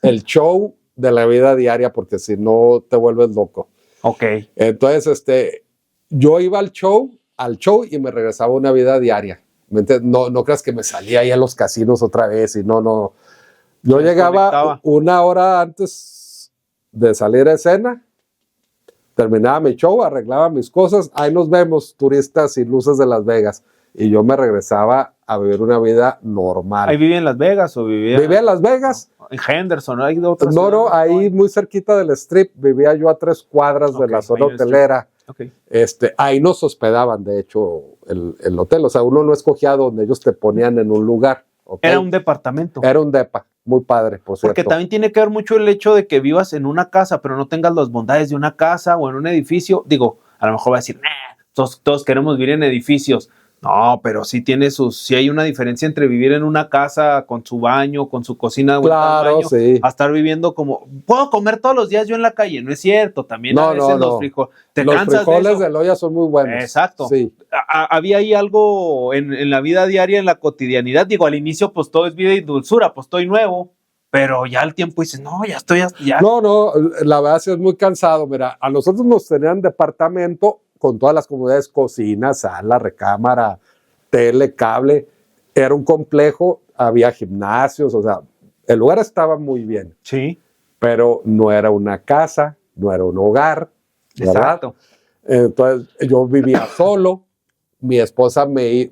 el show de la vida diaria porque si no te vuelves loco. Ok. Entonces, yo iba al show y me regresaba a una vida diaria. No creas que me salía ahí a los casinos otra vez y no. Yo Me llegaba desconectaba. 1 hora antes de salir a escena, terminaba mi show, arreglaba mis cosas, ahí nos vemos, turistas y luces de Las Vegas. Y yo me regresaba a vivir una vida normal. ¿Ahí vivía en Las Vegas o vivía Vivía en Las Vegas. en Henderson? ¿Hay de otras No, ciudades? ahí muy cerquita del strip, vivía yo a 3 cuadras de Ok, la zona ahí en el hotelera. Ok. Ahí nos hospedaban, de hecho, el hotel. O sea, uno no escogía donde ellos te ponían en un lugar. ¿ok? Era un departamento. Era un depa, muy padre, por cierto. Porque también tiene que ver mucho el hecho de que vivas en una casa, pero no tengas las bondades de una casa o en un edificio. Digo, a lo mejor va a decir, nah, todos queremos vivir en edificios. No, pero sí sí hay una diferencia entre vivir en una casa con su baño, con su cocina, Claro, baño, sí. a estar viviendo como, puedo comer todos los días yo en la calle. No es cierto, también No, a veces no, los no. frijoles. Te Los cansas frijoles de eso. de Loya son muy buenos. Exacto. Sí. Había ahí algo en la vida diaria, en la cotidianidad. Digo, al inicio, pues todo es vida y dulzura, pues estoy nuevo, pero ya al tiempo dices, no, ya estoy, ya. No, la verdad sí es muy cansado. Mira, a nosotros nos tenían departamento con todas las comodidades, cocina, sala, recámara, tele, cable. Era un complejo, había gimnasios, o sea, el lugar estaba muy bien, Sí, pero no era una casa, no era un hogar, ¿verdad? exacto. Entonces yo vivía solo, mi esposa me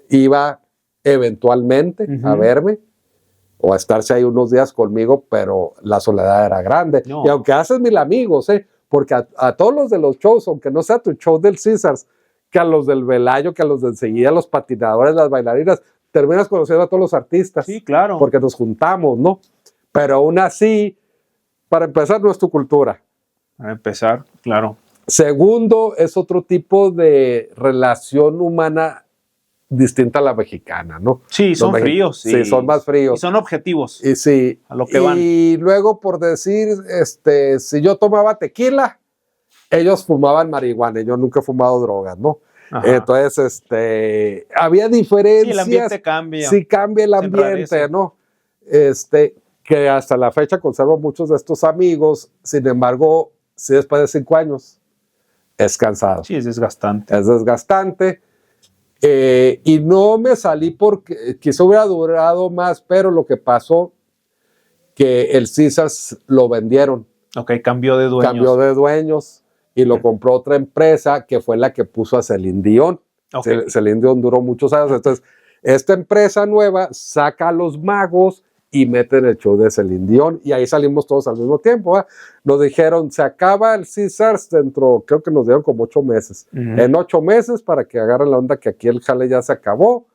iba eventualmente a Ujú. verme o a estarse ahí unos días conmigo, pero la soledad era grande. No. Y aunque haces mil amigos, porque a todos los de los shows, aunque no sea tu show del Caesars, que a los del Velayo, que a los de enseguida, los patinadores, las bailarinas, terminas conociendo a todos los artistas. Sí, claro. Porque nos juntamos, ¿no? Pero aún así, para empezar, no es tu cultura. Para empezar, claro. Segundo, es otro tipo de relación humana distinta a la mexicana, ¿no? Sí, son fríos. Sí, son más fríos. Y son objetivos. Y sí. A lo que van. Y luego, por decir, si yo tomaba tequila, ellos fumaban marihuana. Yo nunca he fumado drogas, ¿no? Ajá. Entonces, había diferencias. Sí, el ambiente cambia. Sí, cambia el Se ambiente, enrarece. ¿no? Que hasta la fecha conservo muchos de estos amigos. Sin embargo, sí, después de 5 años, es cansado. Sí, es desgastante. Es desgastante. Y no me salí porque quizá hubiera durado más, pero lo que pasó que el Caesars lo vendieron. Ok, cambió de dueños. Cambió de dueños y lo compró otra empresa que fue la que puso a Celine Dion. Ok. Celine Dion duró muchos años. Entonces, esta empresa nueva saca a los magos y meten el show de Celine Dion y ahí salimos todos al mismo tiempo. ¿eh? Nos dijeron, se acaba el Caesars dentro, creo que nos dieron como 8 meses. Ujú. En 8 meses, para que agarren la onda que aquí el jale ya se acabó,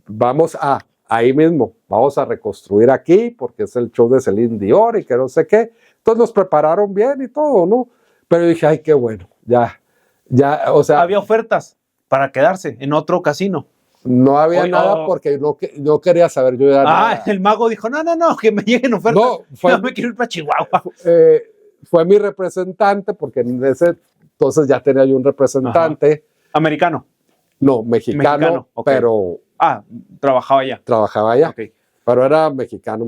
vamos ahí mismo, vamos a reconstruir aquí porque es el show de Celine Dion y que no sé qué. Entonces nos prepararon bien y todo, ¿no? Pero dije, ay, qué bueno, ya, o sea. Había ofertas para quedarse en otro casino. No había nada porque no quería saber yo ya nada. El mago dijo, no, que me lleguen ofertas. No, me quiero ir para Chihuahua. Fue mi representante, porque en ese entonces ya tenía yo un representante. Ajá. ¿Americano? No, mexicano, okay. Pero... trabajaba allá. Trabajaba allá, okay. Pero era mexicano.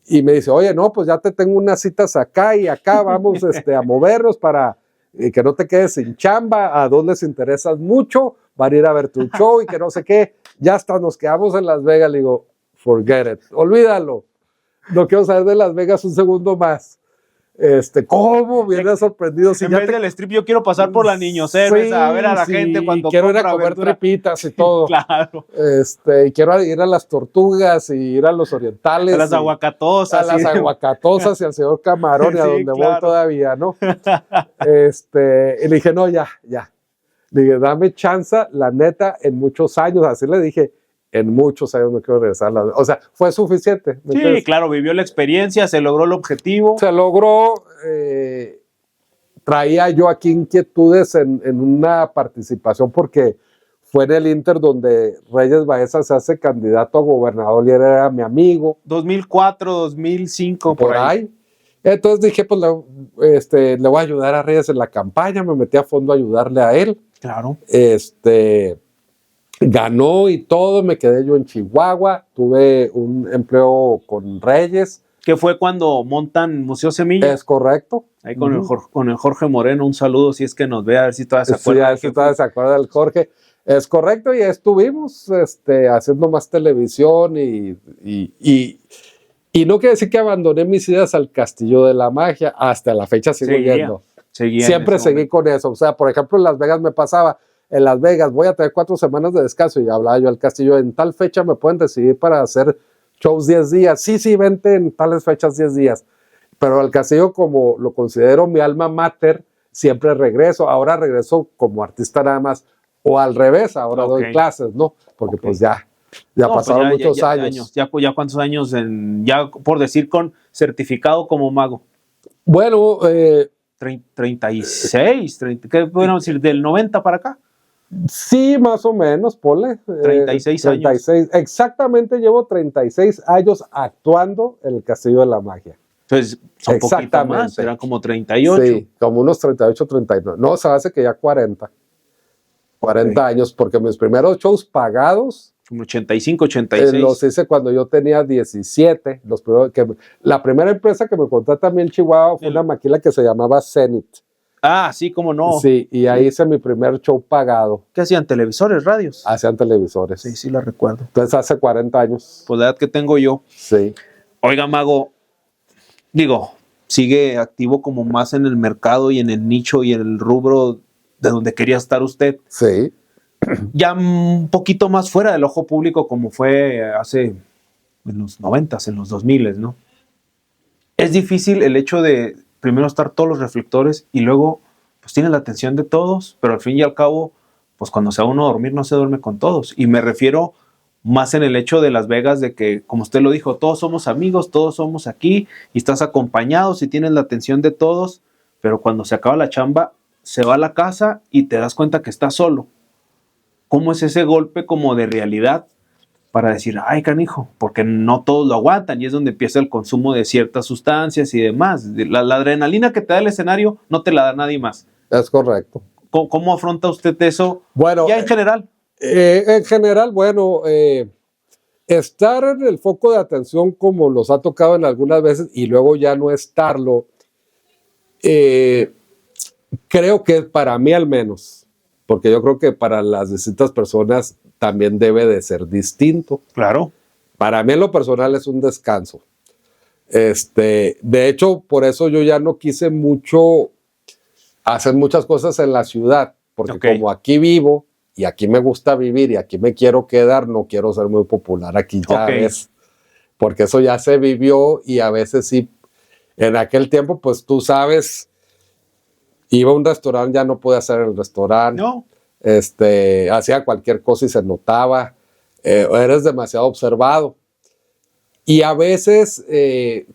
Y me dice, oye, no, pues ya te tengo unas citas acá y acá, vamos a movernos para que no te quedes sin chamba, a dos les interesas mucho, van a ir a ver tu show y que no sé qué, ya hasta nos quedamos en Las Vegas. Le digo, forget it, olvídalo, no quiero saber de Las Vegas un segundo más. ¿Cómo? Me hubiera sorprendido. Si en vez del strip, yo quiero pasar por la Niños Héroes, a ver a la gente cuando quiero ir a comer tripitas y todo. Claro. Y quiero ir a las Tortugas y ir a los Orientales. A las Aguacatosas. A las Aguacatosas y al señor Camarón y a donde voy todavía, ¿no? Y le dije, no, ya. Le dije, dame chance, la neta, en muchos años. Así le dije, en muchos años no quiero regresar. O sea, fue suficiente. Sí, claro, vivió la experiencia, se logró el objetivo. Se logró. Traía yo aquí inquietudes en una participación porque fue en el Inter donde Reyes Baeza se hace candidato a gobernador y él era mi amigo. 2004, 2005, por ahí. Entonces dije, pues le voy a ayudar a Reyes en la campaña, me metí a fondo a ayudarle a él. Claro. Ganó y todo, me quedé yo en Chihuahua, tuve un empleo con Reyes. Que fue cuando montan Museo Semilla. Es correcto. Ahí con el Jorge Moreno, un saludo si es que nos ve, a ver si todavía se acuerda. Sí, todavía se acuerda del Jorge. Es correcto, y estuvimos haciendo más televisión y no quiere decir que abandoné mis ideas al Castillo de la Magia, hasta la fecha sigo yendo. Siempre seguí con eso. O sea, por ejemplo, en Las Vegas me pasaba, en Las Vegas voy a tener 4 semanas de descanso y hablaba yo al Castillo, en tal fecha me pueden recibir para hacer shows 10 días. Sí, vente en tales fechas 10 días. Pero al Castillo, como lo considero mi alma mater, siempre regreso. Ahora regreso como artista nada más, o al revés, ahora doy clases, ¿no? Porque pues ya pasaron muchos años. ¿Ya cuántos años, ya por decir, con certificado como mago? Bueno, 36, ¿qué podemos decir? ¿Del 90 para acá? Sí, más o menos, ponle. 36 años. Exactamente, llevo 36 años actuando en el Castillo de la Magia. Entonces, son poquito más, eran como 38. Sí, como unos 38, 39. No, se hace que ya 40 años, porque mis primeros shows pagados, como 85, 86. Los hice cuando yo tenía 17. La primera empresa que me contrató también en Chihuahua fue una maquila que se llamaba Zenith. Sí, cómo no. Sí, y ahí hice mi primer show pagado. ¿Qué hacían? ¿Televisores, radios? Hacían televisores. Sí, la recuerdo. Entonces hace 40 años. Pues la edad que tengo yo. Sí. Oiga, mago, sigue activo como más en el mercado y en el nicho y en el rubro de donde quería estar usted. Sí. Ya un poquito más fuera del ojo público, como fue hace en los 90s, en los 2000s, ¿no? Es difícil el hecho de primero estar todos los reflectores y luego pues tiene la atención de todos, pero al fin y al cabo, pues cuando se va uno a dormir no se duerme con todos. Y me refiero más en el hecho de Las Vegas, de que, como usted lo dijo, todos somos amigos, todos somos aquí y estás acompañado y tienes la atención de todos, pero cuando se acaba la chamba, se va a la casa y te das cuenta que estás solo. ¿Cómo es ese golpe como de realidad para decir, ay, canijo? Porque no todos lo aguantan y es donde empieza el consumo de ciertas sustancias y demás. La adrenalina que te da el escenario no te la da nadie más. Es correcto. ¿Cómo afronta usted eso? Bueno, ya en general. En general, bueno, estar en el foco de atención como los ha tocado en algunas veces y luego ya no estarlo, creo que para mí al menos, porque yo creo que para las distintas personas también debe de ser distinto. Claro. Para mí en lo personal es un descanso. De hecho, por eso yo ya no quise mucho hacer muchas cosas en la ciudad, porque como aquí vivo y aquí me gusta vivir y aquí me quiero quedar, no quiero ser muy popular aquí ya ves, porque eso ya se vivió y a veces sí, en aquel tiempo pues tú sabes, iba a un restaurante, ya no podía hacer el restaurante, no. Hacía cualquier cosa y se notaba, eres demasiado observado. Y a veces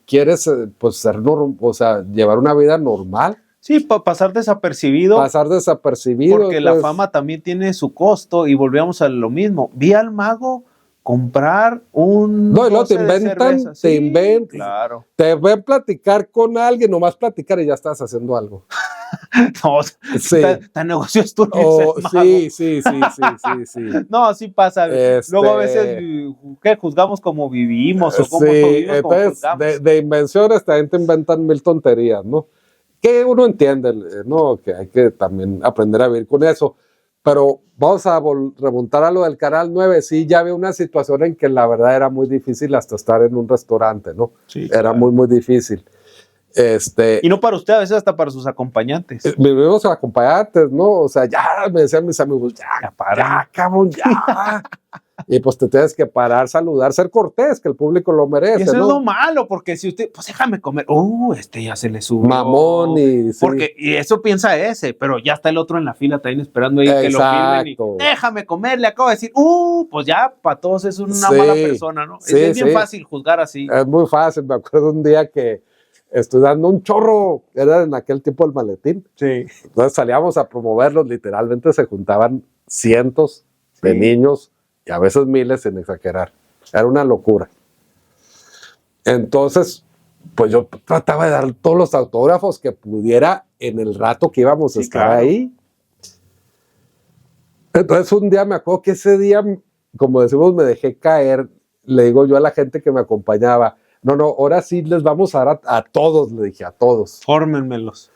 quieres pues o sea, llevar una vida normal. Sí, pasar desapercibido. Pasar desapercibido. Porque la fama también tiene su costo y volvíamos a lo mismo. Vi al mago comprar un... No, y luego te inventan, sí, claro. Te ven platicar con alguien, nomás platicar y ya estás haciendo algo. No, sí. Tan negocios tú. Sí. No, sí pasa. Luego a veces, ¿qué? Juzgamos como vivimos o cómo vivimos. Entonces, como de invenciones también te inventan mil tonterías, ¿no? Que uno entiende, ¿no? Que hay que también aprender a vivir con eso. Pero vamos a remontar a lo del Canal 9. Sí, ya había una situación en que la verdad era muy difícil hasta estar en un restaurante, ¿no? Sí, era claro. muy, muy difícil. Y no para usted, a veces hasta para sus acompañantes. Vivimos acompañantes, ¿no? O sea, ya me decían mis amigos, ya, cabrón, ya. Y pues te tienes que parar, saludar, ser cortés, que el público lo merece. Y eso ¿no? es lo malo, porque si usted, pues déjame comer, ya se le subió. Mamón y... Sí. Porque, y eso piensa ese, pero ya está el otro en la fila también esperando ahí que lo firmen y déjame comer, le acabo de decir, pues ya, para todos es una mala persona, ¿no? Es bien fácil juzgar así. Es muy fácil, me acuerdo un día que estoy dando un chorro, era en aquel tiempo el maletín. Sí. Entonces salíamos a promoverlos, literalmente se juntaban cientos de niños y a veces miles, sin exagerar. Era una locura. Entonces, pues yo trataba de dar todos los autógrafos que pudiera en el rato que íbamos a estar ahí. Entonces un día me acuerdo que ese día, como decimos, me dejé caer, le digo yo a la gente que me acompañaba, no, ahora sí les vamos a dar a todos, le dije, a todos. Fórmenmelos.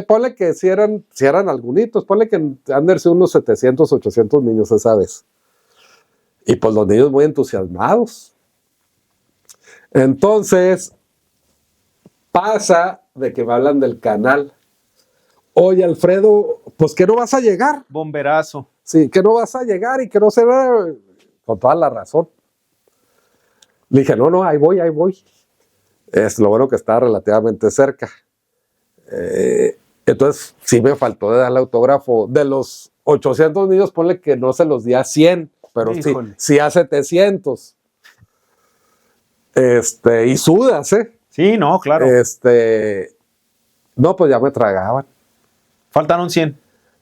Ponle que si eran algunitos, ponle que han de ser unos 700, 800 niños esa vez. Y pues los niños muy entusiasmados. Entonces, pasa de que me hablan del canal. Oye, Alfredo, pues que no vas a llegar. Bomberazo. Sí, que no vas a llegar y que no se ve. Con toda la razón. Le dije, no, ahí voy. Es lo bueno que estaba relativamente cerca. Entonces, sí me faltó de darle autógrafo. De los 800 niños, ponle que no se los di a 100, pero sí a 700. Y sudas, ¿eh? Sí, no, claro. No, pues ya me tragaban. Faltaron 100.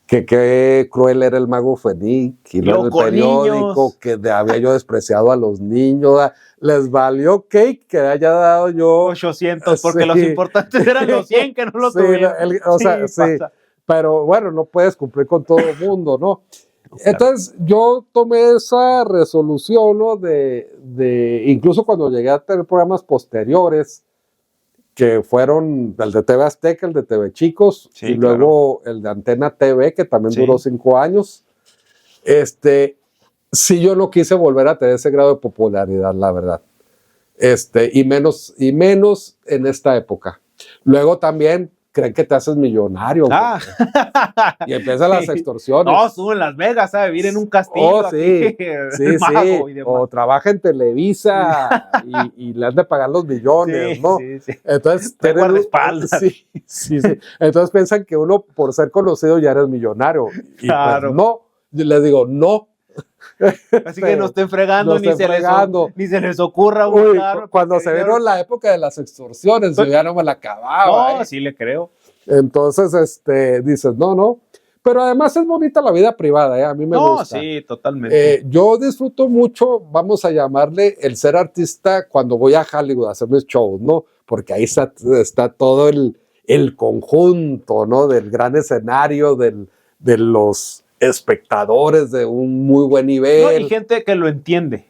Que qué cruel era el mago Fenic, y luego el periódico, que había yo despreciado a los niños, les valió cake que haya dado yo 800, porque los importantes eran los 100 que no lo tuvieron. Pero bueno, no puedes cumplir con todo el mundo, ¿no? Claro. Entonces yo tomé esa resolución, ¿no? Incluso cuando llegué a tener programas posteriores, que fueron el de TV Azteca, el de TV Chicos, y luego el de Antena TV, que también duró 5 años. Sí, yo no quise volver a tener ese grado de popularidad, la verdad. Y menos en esta época. Luego también creen que te haces millonario. Y empiezan las extorsiones. No, suben Las Vegas a vivir en un castillo. Sí. O trabaja en Televisa y le han de pagar los millones, ¿no? Sí. Entonces, guardaespaldas. Sí. Entonces piensan que uno, por ser conocido, ya eres millonario. Y claro. Pues, no, yo les digo, no. Así que no estén fregando, ni se les ocurra. Cuando se vieron la época de las extorsiones, yo ya no me la acababa. No, sí le creo. Entonces, dices, no. Pero además es bonita la vida privada, a mí me gusta. No, sí, totalmente. Yo disfruto mucho, vamos a llamarle, el ser artista cuando voy a Hollywood a hacer mis shows, ¿no? Porque ahí está todo el conjunto, ¿no? Del gran escenario, de los espectadores de un muy buen nivel. No, y gente que lo entiende.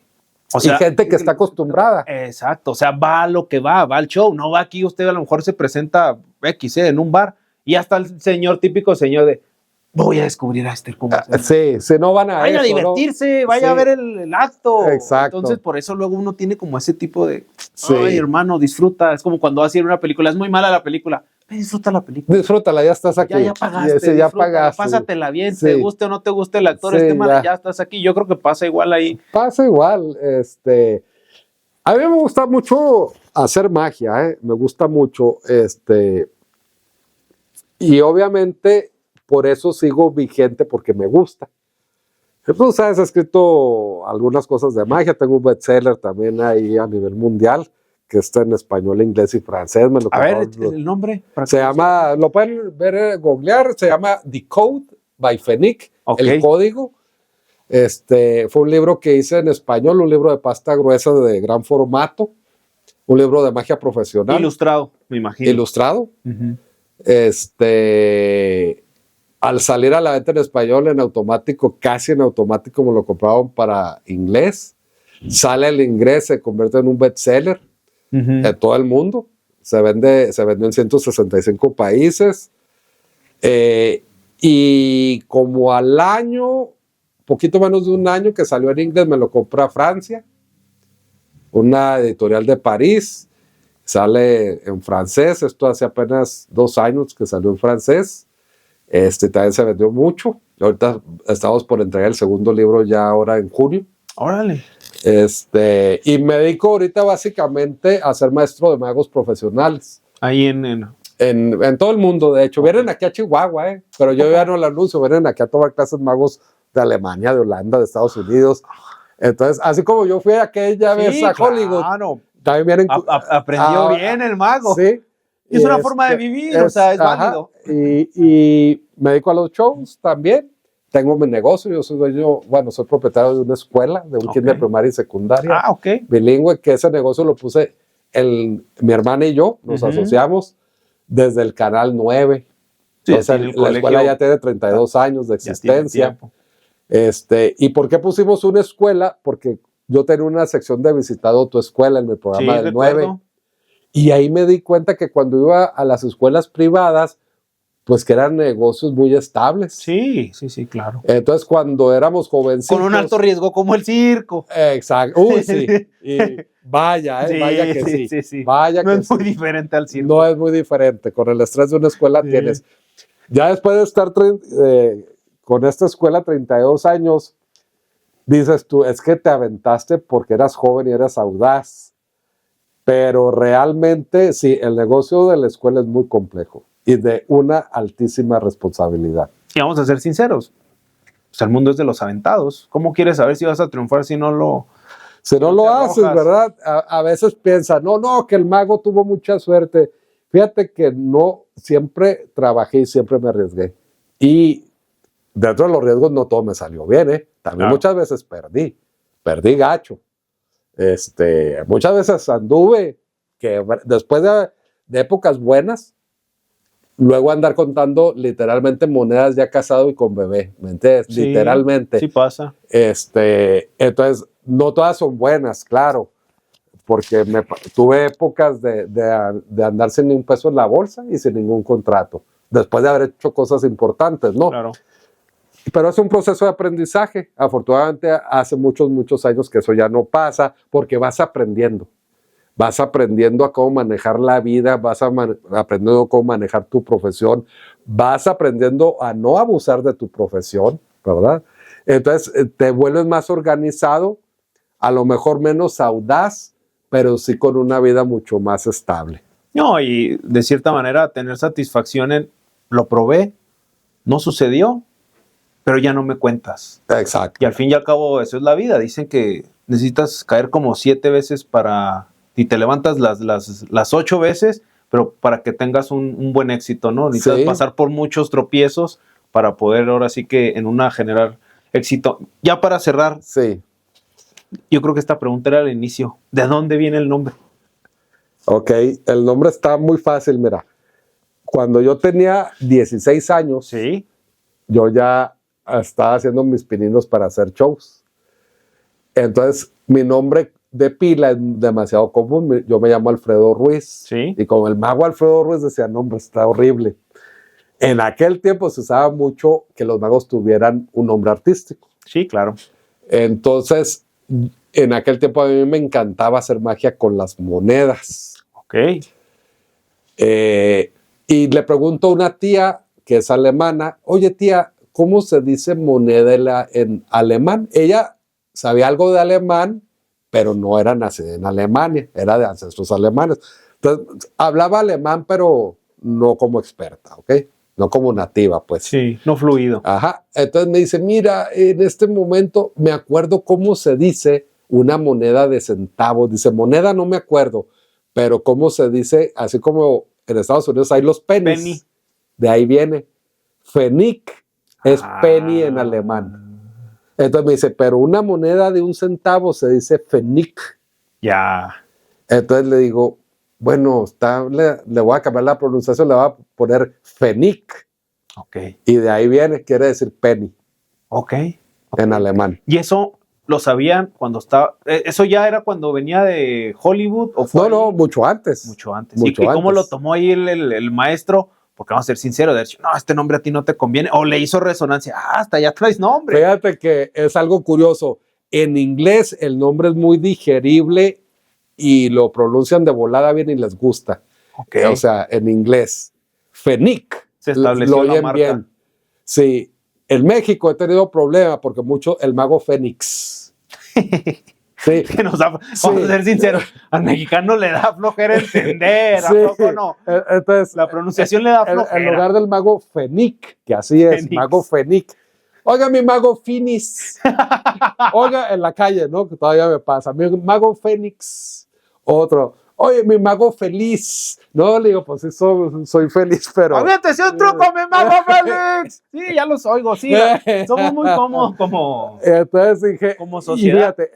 O sea, y gente que está acostumbrada. Exacto, o sea, va a lo que va al show. No va aquí, usted a lo mejor se presenta en un bar y hasta el típico señor de voy a descubrir a cómo sí, no van a vaya a divertirse, ¿no? Vaya a ver el acto. Exacto. Entonces, por eso luego uno tiene como ese tipo de ay, hermano, disfruta. Es como cuando vas a ir a una película, es muy mala la película. Disfruta la película. Disfrútala, ya estás aquí. Ya pagaste. Ya pagaste. Pásatela bien, te guste o no te guste el actor, ya estás aquí. Yo creo que pasa igual ahí. Pasa igual. A mí me gusta mucho hacer magia, me gusta mucho. Y obviamente por eso sigo vigente, porque me gusta. Pues, sabes, he escrito algunas cosas de magia. Tengo un bestseller también ahí a nivel mundial, que está en español, inglés y francés. Me lo A ver, compraron. el nombre. Se llama, lo pueden ver, googlear, se llama The Code by Fenic, Ok. El Código. Fue un libro que hice en español, un libro de pasta gruesa de gran formato, un libro de magia profesional. Ilustrado, me imagino. Ilustrado. Uh-huh. Al salir a la venta en español, en automático, casi en automático, me lo compraban para inglés. Sale el inglés, se convierte en un bestseller Uh-huh. en todo el mundo. Se vendió en 165 países. Y como al año, poquito menos de un año que salió en inglés, me lo compré a Francia, una editorial de París. Sale en francés, esto hace apenas 2 años que salió en francés. También se vendió mucho. Ahorita estamos por entregar el segundo libro ya ahora en junio. Órale. Y me dedico ahorita básicamente a ser maestro de magos profesionales. Ahí En todo el mundo, de hecho. Okay. Vienen aquí a Chihuahua, pero yo ya no lo anuncio. Vienen aquí a tomar clases magos de Alemania, de Holanda, de Estados Unidos. Entonces, así como yo fui aquella vez a Hollywood. Claro. También vienen, aprendió bien el mago. Sí. Y es una forma de vivir, o sea, es válido. Y me dedico a los shows también. Tengo mi negocio, yo soy dueño, soy propietario de una escuela, de un kinder primaria y secundaria. Bilingüe, que ese negocio lo puse mi hermana y yo, nos asociamos desde el Canal 9. Sí, entonces, la escuela ya tiene 32 años de existencia. ¿Y por qué pusimos una escuela? Porque yo tenía una sección de visitado tu escuela en el programa del 9. Y ahí me di cuenta que cuando iba a las escuelas privadas, pues que eran negocios muy estables. Sí, claro. Entonces, cuando éramos jovencitos... Con un alto riesgo como el circo. Exacto. Uy, sí. Y vaya, vaya que sí. Vaya no que es muy diferente al circo. No es muy diferente. Con el estrés de una escuela tienes... Ya después de estar con esta escuela 32 años, dices tú, es que te aventaste porque eras joven y eras audaz. Pero realmente, sí, el negocio de la escuela es muy complejo y de una altísima responsabilidad. Y vamos a ser sinceros, pues el mundo es de los aventados. ¿Cómo quieres saber si vas a triunfar si no lo haces, verdad? A veces piensan, no, que el mago tuvo mucha suerte. Fíjate que no, siempre trabajé y siempre me arriesgué. Y dentro de los riesgos no todo me salió bien, ¿eh? También muchas veces perdí gacho. Muchas veces anduve, que después de épocas buenas, luego andar contando literalmente monedas ya casado y con bebé, ¿me entiendes? Sí, literalmente. Sí pasa. Entonces, no todas son buenas, claro, porque tuve épocas de andar sin ni un peso en la bolsa y sin ningún contrato, después de haber hecho cosas importantes, ¿no? Claro. Pero es un proceso de aprendizaje. Afortunadamente, hace muchos años que eso ya no pasa, porque vas aprendiendo. Vas aprendiendo a cómo manejar la vida, vas aprendiendo cómo manejar tu profesión, vas aprendiendo a no abusar de tu profesión, ¿verdad? Entonces, te vuelves más organizado, a lo mejor menos audaz, pero sí con una vida mucho más estable. No, y de cierta manera tener satisfacción en lo probé, no sucedió, pero ya no me cuentas. Exacto. Y al fin y al cabo eso es la vida. Dicen que necesitas caer como 7 veces y te levantas las 8 veces, pero para que tengas un buen éxito, ¿no? Necesitas pasar por muchos tropiezos para poder ahora sí que en una generar éxito. Ya para cerrar, yo creo que esta pregunta era al inicio. ¿De dónde viene el nombre? Ok, el nombre está muy fácil, mira. Cuando yo tenía 16 años, yo ya estaba haciendo mis pininos para hacer shows. Entonces, mi nombre de pila es demasiado común. Yo me llamo Alfredo Ruiz. Y como el mago Alfredo Ruiz decía, nombre está horrible. En aquel tiempo se usaba mucho que los magos tuvieran un nombre artístico. Sí, claro. Entonces, en aquel tiempo a mí me encantaba hacer magia con las monedas. Ok. Y le pregunto a una tía que es alemana, oye tía, ¿cómo se dice moneda en alemán? Ella sabía algo de alemán, pero no era nacida en Alemania, era de ancestros alemanes. Entonces, hablaba alemán, pero no como experta, ¿ok? no como nativa, pues. Sí, no fluido. Ajá. Entonces me dice, mira, en este momento me acuerdo cómo se dice una moneda de centavos. Dice, moneda no me acuerdo, pero cómo se dice, así como en Estados Unidos hay los pennies. Penny. De ahí viene. Pfennig es penny en alemán. Entonces me dice, pero una moneda de 1 centavo se dice Pfennig. Ya. Entonces le digo, bueno, le voy a cambiar la pronunciación, le voy a poner Pfennig. Ok. Y de ahí viene, quiere decir penny Ok. en alemán. ¿Y eso lo sabían cuando estaba? ¿Eso ya era cuando venía de Hollywood? ¿O fue No, ahí? mucho antes. Mucho antes. Mucho ¿Y cómo lo antes. tomó ahí el maestro? Porque vamos a ser sinceros, de decir, no, este nombre a ti no te conviene. O le hizo resonancia, hasta ya traes nombre. Fíjate que es algo curioso. En inglés el nombre es muy digerible y lo pronuncian de volada bien y les gusta. Okay. O sea, en inglés. Pfennig. Se estableció lo la oyen marca. bien. Sí. En México he tenido problemas porque mucho el mago Fénix. Sí. Que nos da, vamos a ser sinceros, al mexicano le da flojera entender, ¿a poco no? Entonces, La pronunciación le da flojera. En lugar del mago Fenic, que así es, Fénix. mago Fenic. Oiga, mi mago Finis. Oiga, en la calle, ¿no? Que todavía me pasa. Mi mago Fénix. Otro. Oye, mi mago feliz. No, le digo, pues sí, soy feliz, pero. ¡Aviéntese un truco, mi mago Félix! Sí, ya los oigo, sí. Somos muy cómodos como Entonces dije, como y sociedad. fíjate,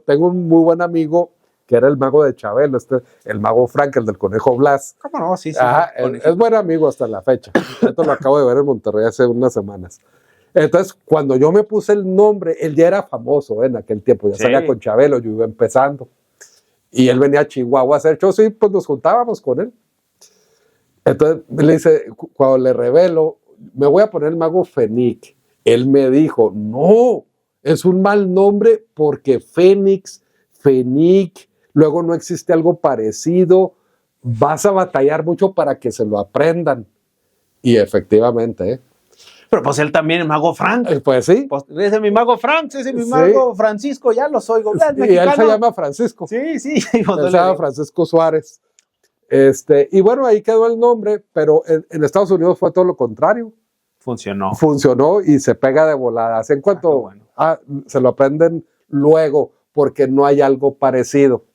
tengo un muy buen amigo que era el mago de Chabelo, el mago Frank, el del conejo Blas. ¿Cómo no? Sí, sí. Ajá, es buen amigo hasta la fecha. Esto lo acabo de ver en Monterrey hace unas semanas. Entonces, cuando yo me puse el nombre, él ya era famoso en aquel tiempo, ya Sí. salía con Chabelo, yo iba empezando. Y él venía a Chihuahua a hacer shows y pues nos juntábamos con él. Entonces le dice, cuando le revelo, me voy a poner el mago Fenic. Él me dijo, no, es un mal nombre porque Fénix, Fenic, luego no existe algo parecido, vas a batallar mucho para que se lo aprendan. Y efectivamente, Pero pues él también, el mago Frank. pues sí. Pues, ese es mi mago Frank, ese es mi Sí. mago Francisco, ya los oigo. Ya, el Y él mexicano. se llama Francisco. Sí, sí. Pues, Él se llama Francisco Suárez. Y bueno, ahí quedó el nombre, pero en Estados Unidos fue todo lo contrario. funcionó. Funcionó y se pega de volada. Así en cuanto bueno. se lo aprenden luego, porque no hay algo parecido.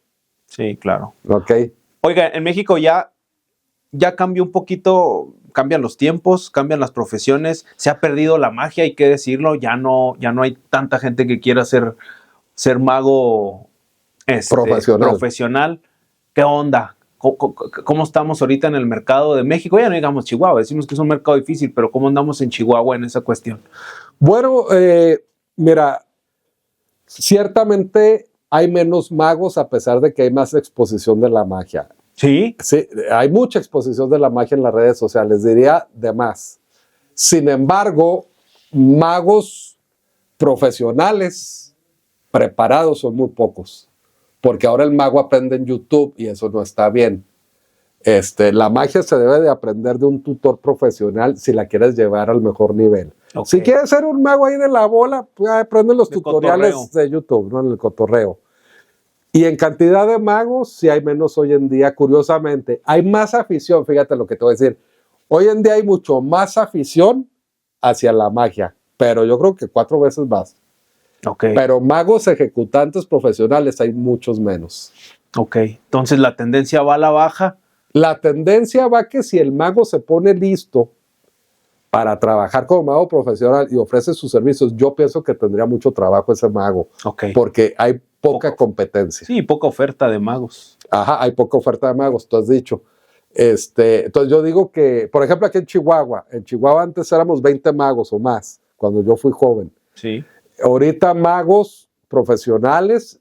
Sí, claro. ¿Ok? Oiga, en México ya cambió un poquito, cambian los tiempos, cambian las profesiones, se ha perdido la magia, hay que decirlo, ya no hay tanta gente que quiera ser mago profesional. ¿Qué onda? ¿Cómo estamos ahorita en el mercado de México? Ya no digamos Chihuahua, decimos que es un mercado difícil, pero ¿cómo andamos en Chihuahua en esa cuestión? Bueno, mira, ciertamente hay menos magos a pesar de que hay más exposición de la magia. ¿Sí? Sí, hay mucha exposición de la magia en las redes sociales, diría de más. Sin embargo, magos profesionales preparados son muy pocos, porque ahora el mago aprende en YouTube y eso no está bien. La magia se debe de aprender de un tutor profesional si la quieres llevar al mejor nivel. Okay. Si quieres ser un mago ahí de la bola, pues aprende los tutoriales cotorreo de YouTube, ¿no? En el cotorreo. Y en cantidad de magos, sí hay menos hoy en día, curiosamente. Hay más afición, fíjate lo que te voy a decir. Hoy en día hay mucho más afición hacia la magia, pero yo creo que 4 veces más. Okay. Pero magos ejecutantes profesionales hay muchos menos. Ok, entonces la tendencia va a la baja. La tendencia va que si el mago se pone listo para trabajar como mago profesional y ofrece sus servicios, yo pienso que tendría mucho trabajo ese mago, Okay. porque hay poca competencia. Sí, poca oferta de magos. Ajá, hay poca oferta de magos, tú has dicho. Entonces yo digo que, por ejemplo, aquí en Chihuahua antes éramos 20 magos o más, cuando yo fui joven. Sí. Ahorita magos profesionales,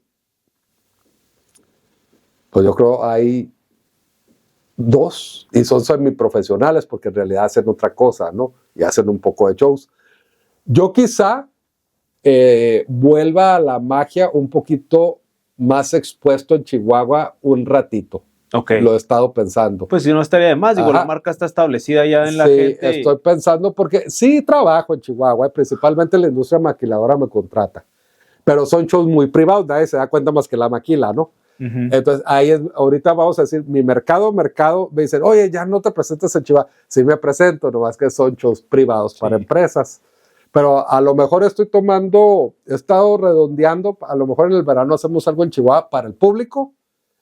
pues yo creo hay 2 y son semiprofesionales porque en realidad hacen otra cosa, ¿no? Y hacen un poco de shows. Yo quizá vuelva a la magia un poquito más expuesto en Chihuahua un ratito. Okay. Lo he estado pensando. Pues si no estaría de más, digo, la marca está establecida ya en la gente. Sí, estoy pensando porque sí trabajo en Chihuahua, principalmente la industria maquiladora me contrata, pero son shows muy privados, nadie se da cuenta más que la maquila, ¿no? Entonces, ahí es, ahorita vamos a decir, mi mercado, me dicen, oye, ya no te presentes en Chihuahua. Sí me presento, nomás que son shows privados para empresas. Pero a lo mejor he estado redondeando, a lo mejor en el verano hacemos algo en Chihuahua para el público,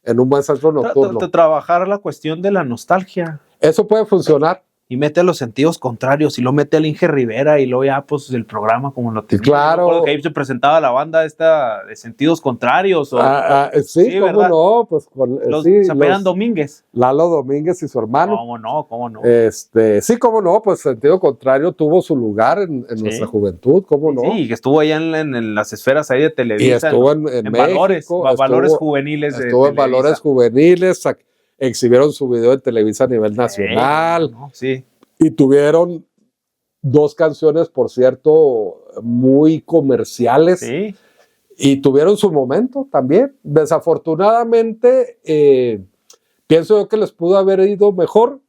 en un buen centro nocturno. Trabajar la cuestión de la nostalgia. Eso puede funcionar. Y mete los sentidos contrarios, y lo mete el Inge Rivera, y luego ya, pues, el programa como lo tenía. Claro. Que ahí se presentaba la banda esta de sentidos contrarios. Sí, cómo ¿verdad? no. Pues Zaperan Domínguez. Lalo Domínguez y su hermano. ¿Cómo no? Sí, cómo no, pues sentido contrario tuvo su lugar en nuestra juventud, cómo no. Sí, que estuvo allá en las esferas ahí de Televisa. Y estuvo en México, valores juveniles. Estuvo en Valores Juveniles, exhibieron su video en Televisa a nivel nacional. Sí. Y tuvieron 2 canciones, por cierto, muy comerciales. Sí. Y tuvieron su momento también. Desafortunadamente, pienso yo que les pudo haber ido mejor,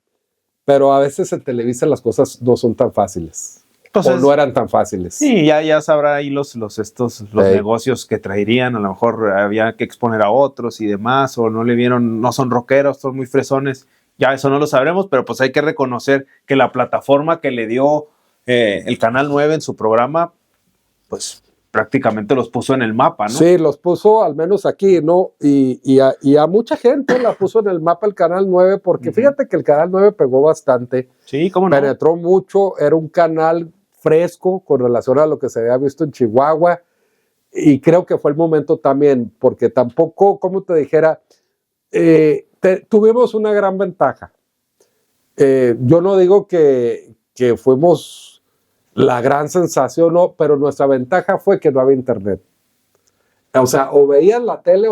pero a veces en Televisa las cosas no son tan fáciles. Entonces, o no eran tan fáciles. Sí, ya sabrá ahí los negocios que traerían. A lo mejor había que exponer a otros y demás, o no le vieron, no son rockeros, son muy fresones. Ya eso no lo sabremos, pero pues hay que reconocer que la plataforma que le dio el Canal 9 en su programa, pues prácticamente los puso en el mapa, ¿no? Sí, los puso al menos aquí, ¿no? Y a mucha gente la puso en el mapa el Canal 9, porque fíjate que el Canal 9 pegó bastante. Sí, cómo no. Penetró mucho, era un canal fresco con relación a lo que se había visto en Chihuahua, y creo que fue el momento también, porque tampoco, como te dijera, tuvimos una gran ventaja. Yo no digo que fuimos la gran sensación, no, pero nuestra ventaja fue que no había internet. O sea, o veías la tele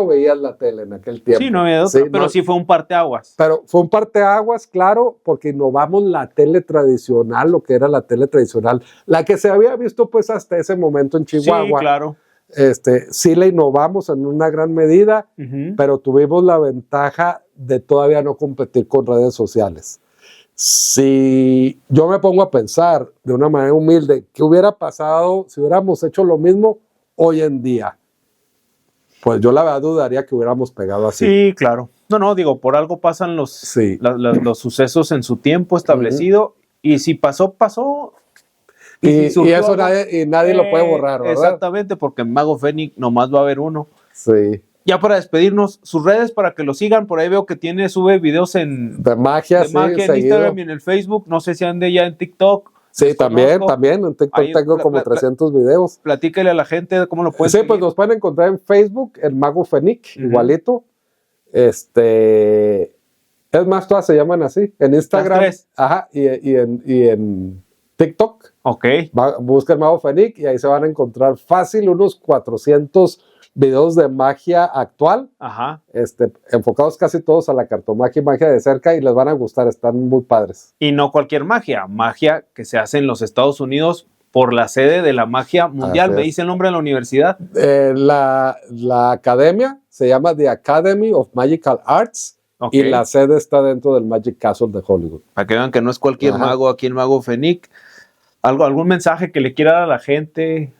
en aquel tiempo. Sí, no había otra, pero sí fue un parteaguas. Pero fue un parteaguas, claro, porque innovamos la tele tradicional, lo que era la tele tradicional, la que se había visto pues hasta ese momento en Chihuahua. Sí, claro. Sí la innovamos en una gran medida, pero tuvimos la ventaja de todavía no competir con redes sociales. Si yo me pongo a pensar de una manera humilde, ¿qué hubiera pasado si hubiéramos hecho lo mismo hoy en día? Pues yo la verdad dudaría que hubiéramos pegado así. Sí, claro. No, digo, por algo pasan los sucesos en su tiempo establecido, y si pasó. Y eso nadie lo puede borrar, ¿verdad? Exactamente, porque en Mago Fénix nomás va a haber uno. Sí. Ya para despedirnos, sus redes para que lo sigan, por ahí veo que sube videos de magia en Instagram y en el Facebook, no sé si ande ya en TikTok. Sí, también, en TikTok ahí tengo como 300 videos. Platícale a la gente cómo lo pueden seguir. Pues nos pueden encontrar en Facebook, el Mago Fénix, igualito. Es más, todas se llaman así, en Instagram, y en TikTok. Ok. Busca el Mago Fénix y ahí se van a encontrar fácil unos 400 videos de magia actual, enfocados casi todos a la cartomagia y magia de cerca, y les van a gustar, están muy padres. Y no cualquier magia que se hace en los Estados Unidos por la sede de la magia mundial. ¿Me dice el nombre de la universidad? La academia se llama The Academy of Magical Arts, y la sede está dentro del Magic Castle de Hollywood. Para que vean que no es cualquier mago aquí el Mago Fénix. ¿Algún mensaje que le quiera dar a la gente?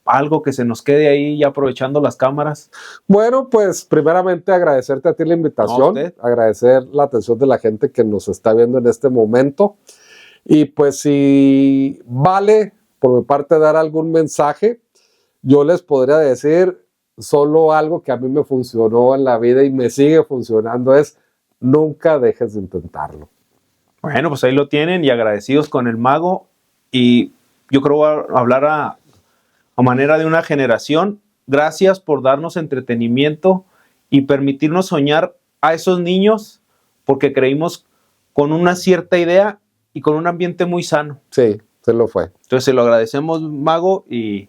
¿Algo que se nos quede ahí ya aprovechando las cámaras? Bueno, pues primeramente agradecerte a ti la invitación, agradecer la atención de la gente que nos está viendo en este momento, y pues si vale por mi parte dar algún mensaje, yo les podría decir solo algo que a mí me funcionó en la vida y me sigue funcionando, es nunca dejes de intentarlo. Bueno, pues ahí lo tienen, y agradecidos con el Mago, y yo creo que voy a hablar a manera de una generación. Gracias por darnos entretenimiento y permitirnos soñar a esos niños, porque creímos con una cierta idea y con un ambiente muy sano. Sí, se lo fue. Entonces se lo agradecemos, Mago, y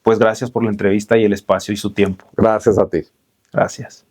pues gracias por la entrevista y el espacio y su tiempo. Gracias a ti. Gracias.